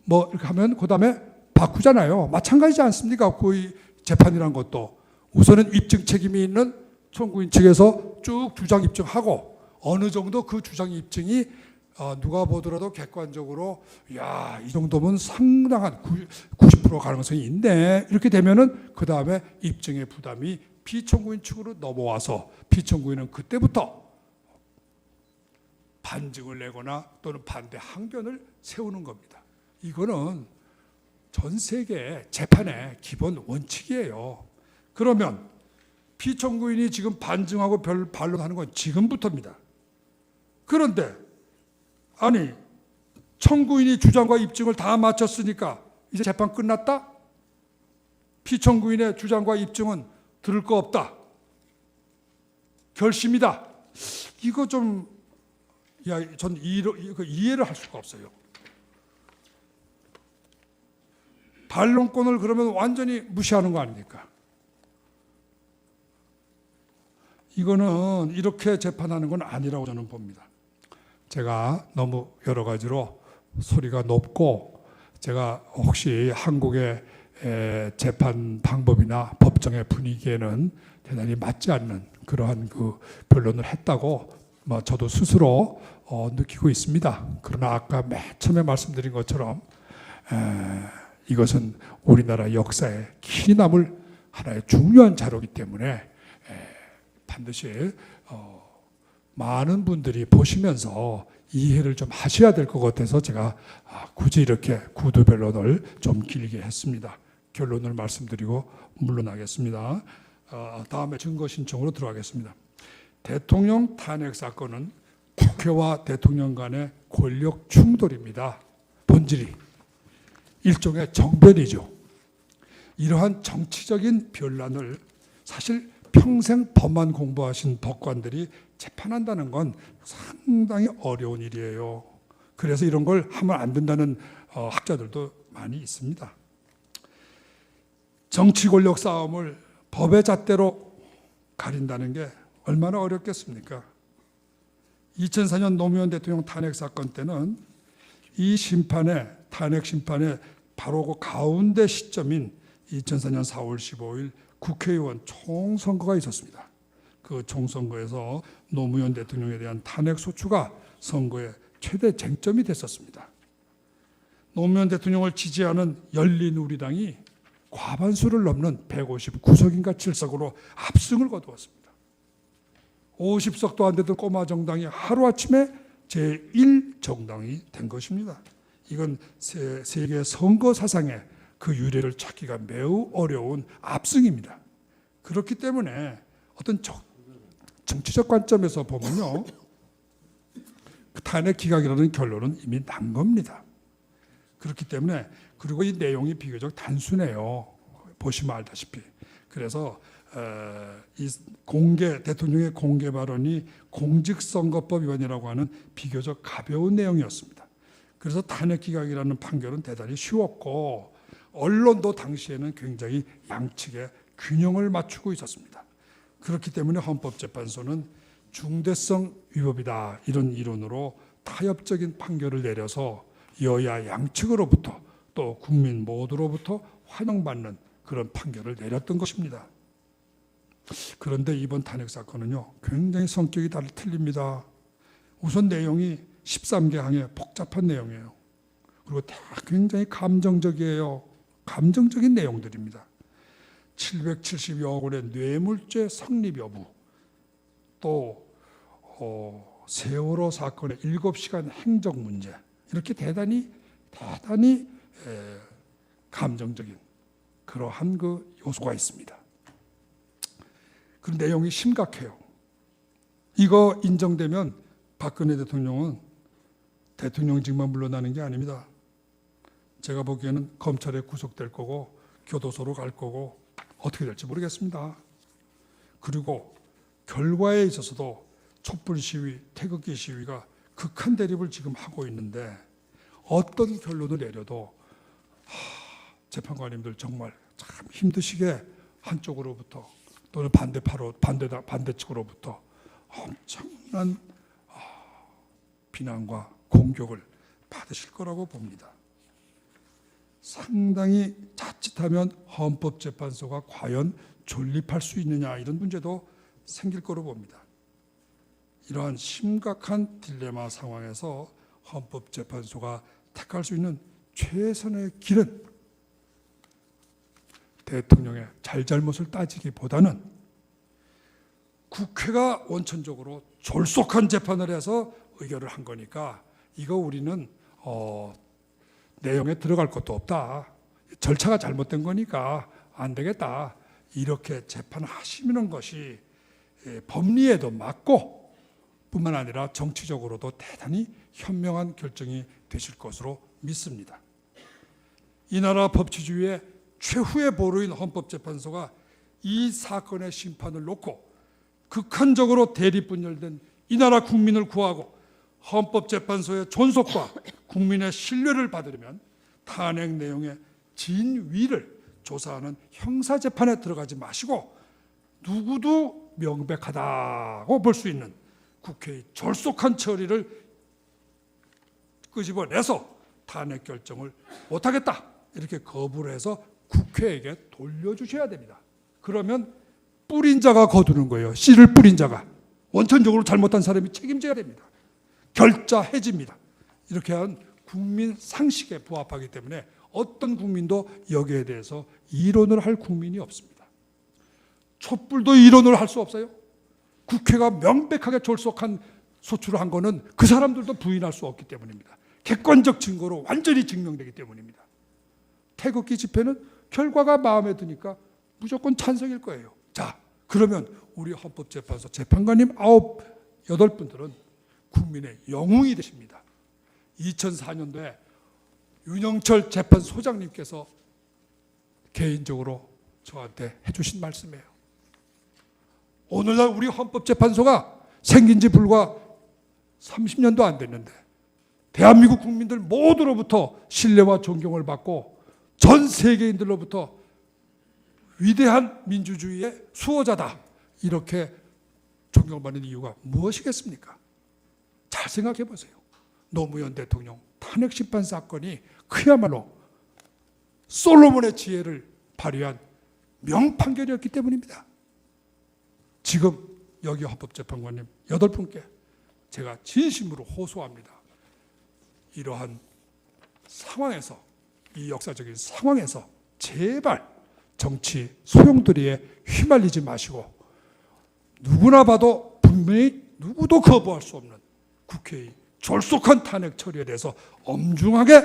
Speaker 1: 뭐 이렇게 하면 그 다음에 바꾸잖아요. 마찬가지지 않습니까? 그 재판이란 것도 우선은 입증 책임이 있는 청구인 측에서 쭉 주장 입증하고 어느 정도 그 주장 입증이 누가 보더라도 객관적으로 야, 이 정도면 상당한 90% 가능성이 있네, 이렇게 되면은 그 다음에 입증의 부담이 피청구인 측으로 넘어와서 피청구인은 그때부터 반증을 내거나 또는 반대 항변을 세우는 겁니다. 이거는 전 세계 재판의 기본 원칙이에요. 그러면 피청구인이 지금 반증하고 반론하는 건 지금부터입니다. 그런데 아니, 청구인이 주장과 입증을 다 마쳤으니까 이제 재판 끝났다? 피청구인의 주장과 입증은 들을 거 없다, 결심이다. 이거 좀, 전 이해를 할 수가 없어요. 반론권을 그러면 완전히 무시하는 거 아닙니까? 이거는 이렇게 재판하는 건 아니라고 저는 봅니다. 제가 너무 여러 가지로 소리가 높고 제가 혹시 한국의 재판 방법이나 법정의 분위기에는 대단히 맞지 않는 그러한 그 변론을 했다고 저도 스스로 느끼고 있습니다. 그러나 아까 맨 처음에 말씀드린 것처럼 이것은 우리나라 역사에 기 남을 하나의 중요한 자료이기 때문에 반드시 많은 분들이 보시면서 이해를 좀 하셔야 될 것 같아서 제가 굳이 이렇게 구두 변론을 좀 길게 했습니다. 결론을 말씀드리고 물러나겠습니다. 다음에 증거 신청으로 들어가겠습니다. 대통령 탄핵 사건은 국회와 대통령 간의 권력 충돌입니다. 본질이 일종의 정변이죠. 이러한 정치적인 변란을 사실 평생 법만 공부하신 법관들이 재판한다는 건 상당히 어려운 일이에요. 그래서 이런 걸 하면 안 된다는 학자들도 많이 있습니다. 정치 권력 싸움을 법의 잣대로 가린다는 게 얼마나 어렵겠습니까? 2004년 노무현 대통령 탄핵 사건 때는 이 탄핵 심판의 바로 그 가운데 시점인 2004년 4월 15일 국회의원 총선거가 있었습니다. 그 총선거에서 노무현 대통령에 대한 탄핵 소추가 선거의 최대 쟁점이 됐었습니다. 노무현 대통령을 지지하는 열린우리당이 과반수를 넘는 159석인가 7석으로 압승을 거두었습니다. 50석도 안 되던 꼬마 정당이 하루아침에 제1정당이 된 것입니다. 이건 세계 선거 사상의 그 유래를 찾기가 매우 어려운 압승입니다. 그렇기 때문에 어떤 정치적 관점에서 보면요, 탄핵 기각이라는 결론은 이미 난 겁니다. 그렇기 때문에, 그리고 이 내용이 비교적 단순해요. 보시면 알다시피. 그래서 이 대통령의 공개 발언이 공직선거법 위반이라고 하는 비교적 가벼운 내용이었습니다. 그래서 탄핵 기각이라는 판결은 대단히 쉬웠고, 언론도 당시에는 굉장히 양측의 균형을 맞추고 있었습니다. 그렇기 때문에 헌법재판소는 중대성 위법이다, 이런 이론으로 타협적인 판결을 내려서 여야 양측으로부터 또 국민 모두로부터 환영받는 그런 판결을 내렸던 것입니다. 그런데 이번 탄핵 사건은요, 굉장히 성격이 틀립니다. 우선 내용이 13개 항의 복잡한 내용이에요. 그리고 다 굉장히 감정적이에요. 감정적인 내용들입니다. 770여 원의 뇌물죄 성립 여부, 또 세월호 사건의 7시간 행적 문제, 이렇게 대단히 감정적인 그러한 그 요소가 있습니다. 그 내용이 심각해요. 이거 인정되면 박근혜 대통령은 대통령직만 물러나는 게 아닙니다. 제가 보기에는 검찰에 구속될 거고 교도소로 갈 거고 어떻게 될지 모르겠습니다. 그리고 결과에 있어서도 촛불 시위, 태극기 시위가 극한 대립을 지금 하고 있는데 어떤 결론을 내려도 재판관님들 정말 참 힘드시게 한쪽으로부터 또는 반대측으로부터 엄청난 비난과 공격을 받으실 거라고 봅니다. 상당히 자칫하면 헌법재판소가 과연 존립할 수 있느냐, 이런 문제도 생길 거로 봅니다. 이러한 심각한 딜레마 상황에서 헌법재판소가 택할 수 있는 최선의 길은 대통령의 잘잘못을 따지기보다는 국회가 원천적으로 졸속한 재판을 해서 의결을 한 거니까 이거 우리는 내용에 들어갈 것도 없다, 절차가 잘못된 거니까 안 되겠다, 이렇게 재판하시는 것이 법리에도 맞고 뿐만 아니라 정치적으로도 대단히 현명한 결정이 되실 것으로 믿습니다. 이 나라 법치주의의 최후의 보루인 헌법재판소가 이 사건의 심판을 놓고 극한적으로 대립분열된 이 나라 국민을 구하고 헌법재판소의 존속과 국민의 신뢰를 받으려면 탄핵 내용의 진위를 조사하는 형사재판에 들어가지 마시고 누구도 명백하다고 볼 수 있는 국회의 졸속한 처리를 끄집어내서 탄핵 결정을 못하겠다, 이렇게 거부를 해서 국회에게 돌려주셔야 됩니다. 그러면 뿌린 자가 거두는 거예요. 씨를 뿌린 자가. 원천적으로 잘못한 사람이 책임져야 됩니다. 결자 해지입니다. 이렇게 한 국민 상식에 부합하기 때문에 어떤 국민도 여기에 대해서 이론을 할 국민이 없습니다. 촛불도 이론으로 할 수 없어요. 국회가 명백하게 졸속한 소추를 한 거는 그 사람들도 부인할 수 없기 때문입니다. 객관적 증거로 완전히 증명되기 때문입니다. 태극기 집회는 결과가 마음에 드니까 무조건 찬성일 거예요. 자, 그러면 우리 헌법재판소 재판관님 8분들은 국민의 영웅이 되십니다. 2004년도에 윤영철 재판소장님께서 개인적으로 저한테 해주신 말씀이에요. 오늘날 우리 헌법재판소가 생긴 지 불과 30년도 안 됐는데 대한민국 국민들 모두로부터 신뢰와 존경을 받고 전 세계인들로부터 위대한 민주주의의 수호자다, 이렇게 존경받는 이유가 무엇이겠습니까? 잘 생각해 보세요. 노무현 대통령 탄핵 심판 사건이 그야말로 솔로몬의 지혜를 발휘한 명판결이었기 때문입니다. 지금 여기 헌법재판관님 8분께 제가 진심으로 호소합니다. 이러한 상황에서, 이 역사적인 상황에서 제발 정치 소용돌이에 휘말리지 마시고 누구나 봐도 분명히 누구도 거부할 수 없는 국회의 졸속한 탄핵 처리에 대해서 엄중하게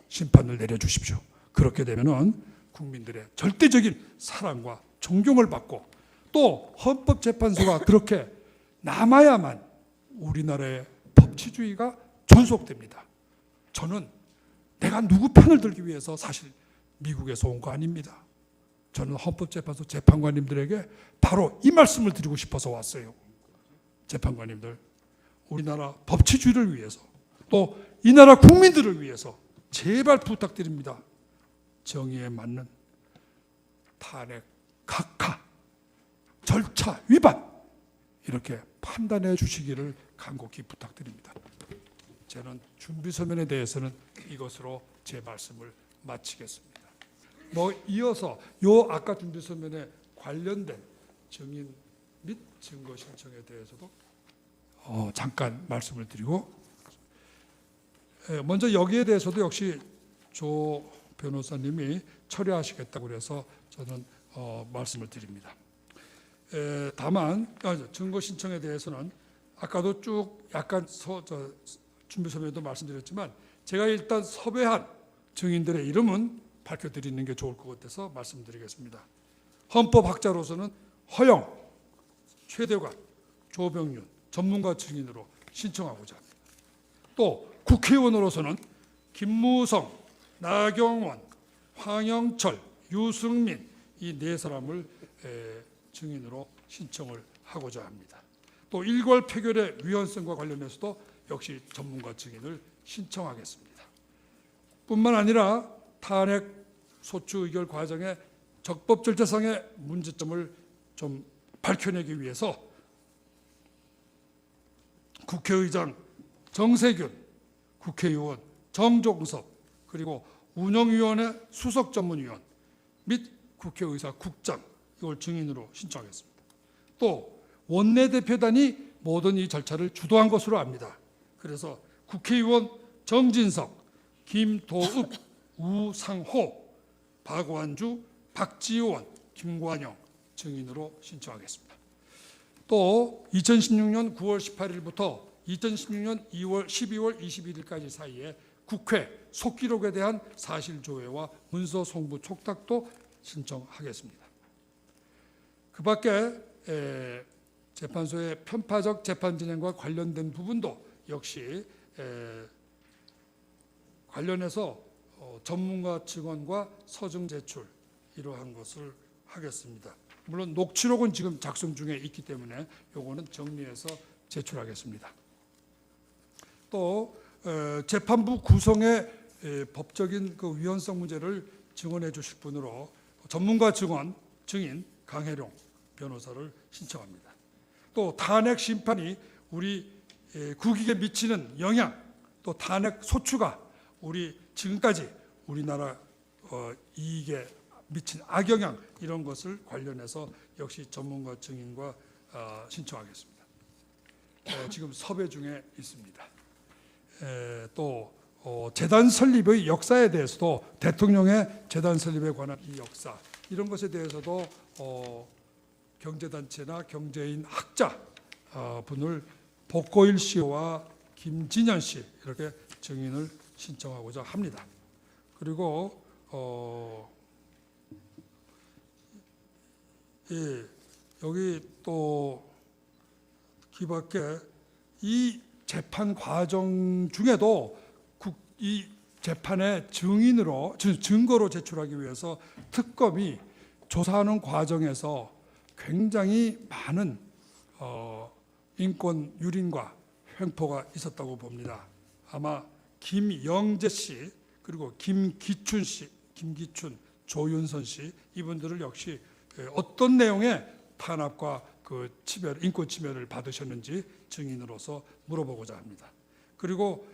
Speaker 1: 심판을 내려주십시오. 그렇게 되면은 국민들의 절대적인 사랑과 존경을 받고 또 헌법재판소가 그렇게 남아야만 우리나라의 법치주의가 존속됩니다. 저는 내가 누구 편을 들기 위해서 사실 미국에서 온 거 아닙니다. 저는 헌법재판소 재판관님들에게 바로 이 말씀을 드리고 싶어서 왔어요. 재판관님들, 우리나라 법치주의를 위해서 또 이 나라 국민들을 위해서 제발 부탁드립니다. 정의에 맞는 탄핵 각하, 절차 위반 이렇게 판단해 주시기를 간곡히 부탁드립니다. 저는 준비서면에 대해서는 이것으로 제 말씀을 마치겠습니다. 이어서 아까 준비서면에 관련된 증인 및 증거 신청에 대해서도 잠깐 말씀을 드리고, 먼저 여기에 대해서도 역시 조 변호사님이 처리하시겠다고 그래서 저는 말씀을 드립니다. 다만 증거 신청에 대해서는 아까도 쭉 약간 준비서면에도 말씀드렸지만 제가 일단 섭외한 증인들의 이름은 밝혀드리는 게 좋을 것 같아서 말씀드리겠습니다. 헌법학자로서는 허영, 최대관, 조병윤 전문가 증인으로 신청하고자 합니다. 또 국회의원으로서는 김무성, 나경원, 황영철, 유승민 이 4사람을 증인으로 신청을 하고자 합니다. 또 일괄 표결의 위헌성과 관련해서도 역시 전문가 증인을 신청하겠습니다. 뿐만 아니라 탄핵 소추 의결 과정의 적법 절차상의 문제점을 좀 밝혀내기 위해서 국회의장 정세균, 국회의원 정종섭, 그리고 운영위원회 수석 전문위원 및 국회의사 국장 이걸 증인으로 신청하겠습니다. 또 원내대표단이 모든 이 절차를 주도한 것으로 압니다. 그래서 국회의원 정진석, 김도읍, 우상호, 박완주, 박지원, 김관영 증인으로 신청하겠습니다. 또 2016년 9월 18일부터 2016년 12월 21일까지 사이에 국회 속기록에 대한 사실 조회와 문서 송부 촉탁도 신청하겠습니다. 그 밖에 재판소의 편파적 재판 진행과 관련된 부분도 역시 관련해서 전문가 증언과 서증 제출 이러한 것을 하겠습니다. 물론 녹취록은 지금 작성 중에 있기 때문에 요거는 정리해서 제출하겠습니다. 또 재판부 구성의 법적인 그 위헌성 문제를 증언해 주실 분으로 전문가 증인 강혜룡 변호사를 신청합니다. 또 탄핵 심판이 우리 국익에 미치는 영향, 또 탄핵 소추가 우리 지금까지 우리나라 이익에 미친 악영향 이런 것을 관련해서 역시 전문가 증인과 신청하겠습니다. 지금 섭외 중에 있습니다. 또 재단 설립의 역사에 대해서도 대통령의 재단 설립에 관한 이 역사 이런 것에 대해서도 경제단체나 경제인 학자 분을 복고일 씨와 김진현 씨 이렇게 증인을 신청하고자 합니다. 그리고 예, 여기 또 기밖에 이 재판 과정 중에도 이 재판의 증거로 제출하기 위해서 특검이 조사하는 과정에서 굉장히 많은 인권 유린과 횡포가 있었다고 봅니다. 아마 김영재 씨 그리고 김기춘 씨, 조윤선 씨 이분들을 역시 어떤 내용의 탄압과 그 인권 침해를 받으셨는지 증인으로서 물어보고자 합니다. 그리고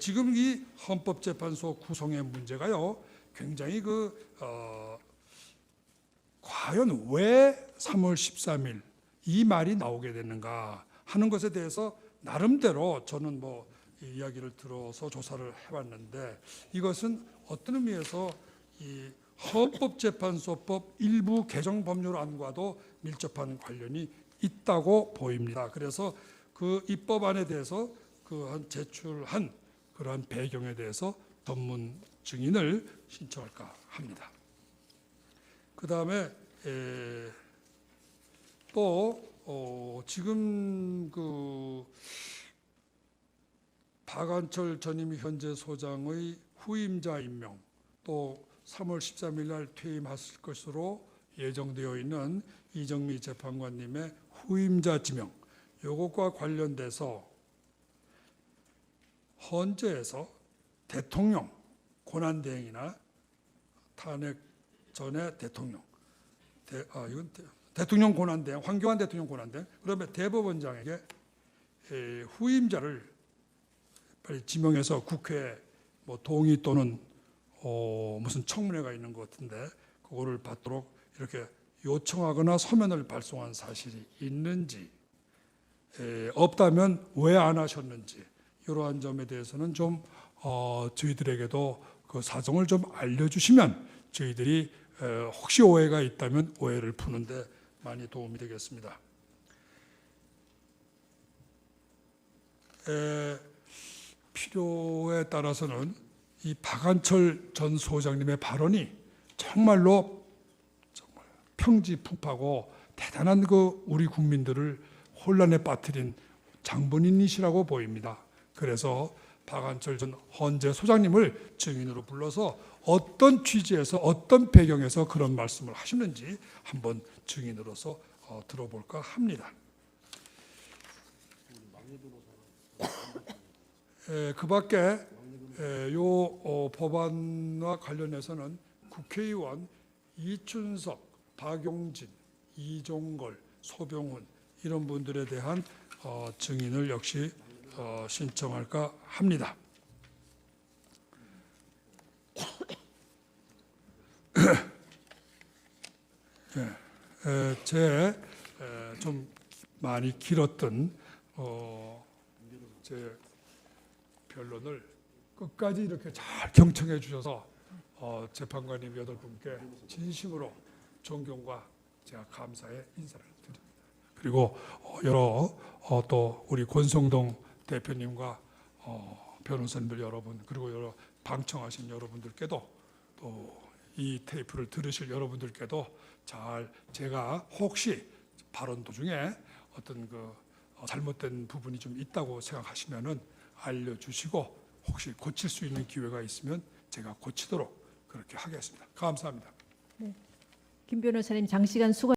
Speaker 1: 지금 이 헌법재판소 구성의 문제가요, 굉장히 과연 왜 3월 13일 이 말이 나오게 됐는가 하는 것에 대해서 나름대로 저는 이야기를 들어서 조사를 해봤는데 이것은 어떤 의미에서 이 헌법재판소법 일부 개정 법률안과도 밀접한 관련이 있다고 보입니다. 그래서 그 입법안에 대해서 제출한 그러한 배경에 대해서 전문 증인을 신청할까 합니다. 그 다음에 또 지금 박안철 전임 현재 소장의 후임자 임명 또 3월 13일 날 퇴임하실 것으로 예정되어 있는 이정미 재판관님의 후임자 지명 이것과 관련돼서 헌재에서 대통령 권한대행이나 탄핵 전에 대통령 이건 대통령 권한대행 황교안 대통령 권한대행 그러면 대법원장에게 후임자를 빨리 지명해서 국회에 동의 또는 무슨 청문회가 있는 것 같은데 그거를 받도록 이렇게 요청하거나 서면을 발송한 사실이 있는지 없다면 왜 안 하셨는지 이러한 점에 대해서는 좀 저희들에게도 그 사정을 좀 알려주시면 저희들이 혹시 오해가 있다면 오해를 푸는데 많이 도움이 되겠습니다. 필요에 따라서는 이 박안철 전 소장님의 발언이 정말 평지풍파고 대단한 우리 국민들을 혼란에 빠뜨린 장본인이시라고 보입니다. 그래서 박안철 전 헌재 소장님을 증인으로 불러서 어떤 취지에서 어떤 배경에서 그런 말씀을 하시는지 한번 증인으로서 들어볼까 합니다. 그 밖에 요 법안과 관련해서는 국회의원 이춘석, 박용진, 이종걸, 소병훈 이런 분들에 대한 증인을 역시 신청할까 합니다. 제 좀 많이 길었던 제 변론을 끝까지 이렇게 잘 경청해 주셔서 재판관님 8분께 진심으로 존경과 제가 감사의 인사를 드립니다. 그리고 여러 또 우리 권성동 대표님과 변호사님들 여러분 그리고 여러 방청하신 여러분들께도 또 이 테이프를 들으실 여러분들께도 잘 제가 혹시 발언 도중에 어떤 잘못된 부분이 좀 있다고 생각하시면은 알려주시고 혹시 고칠 수 있는 기회가 있으면 제가 고치도록 그렇게 하겠습니다. 감사합니다.
Speaker 2: 네. 김 변호사님 장시간 수고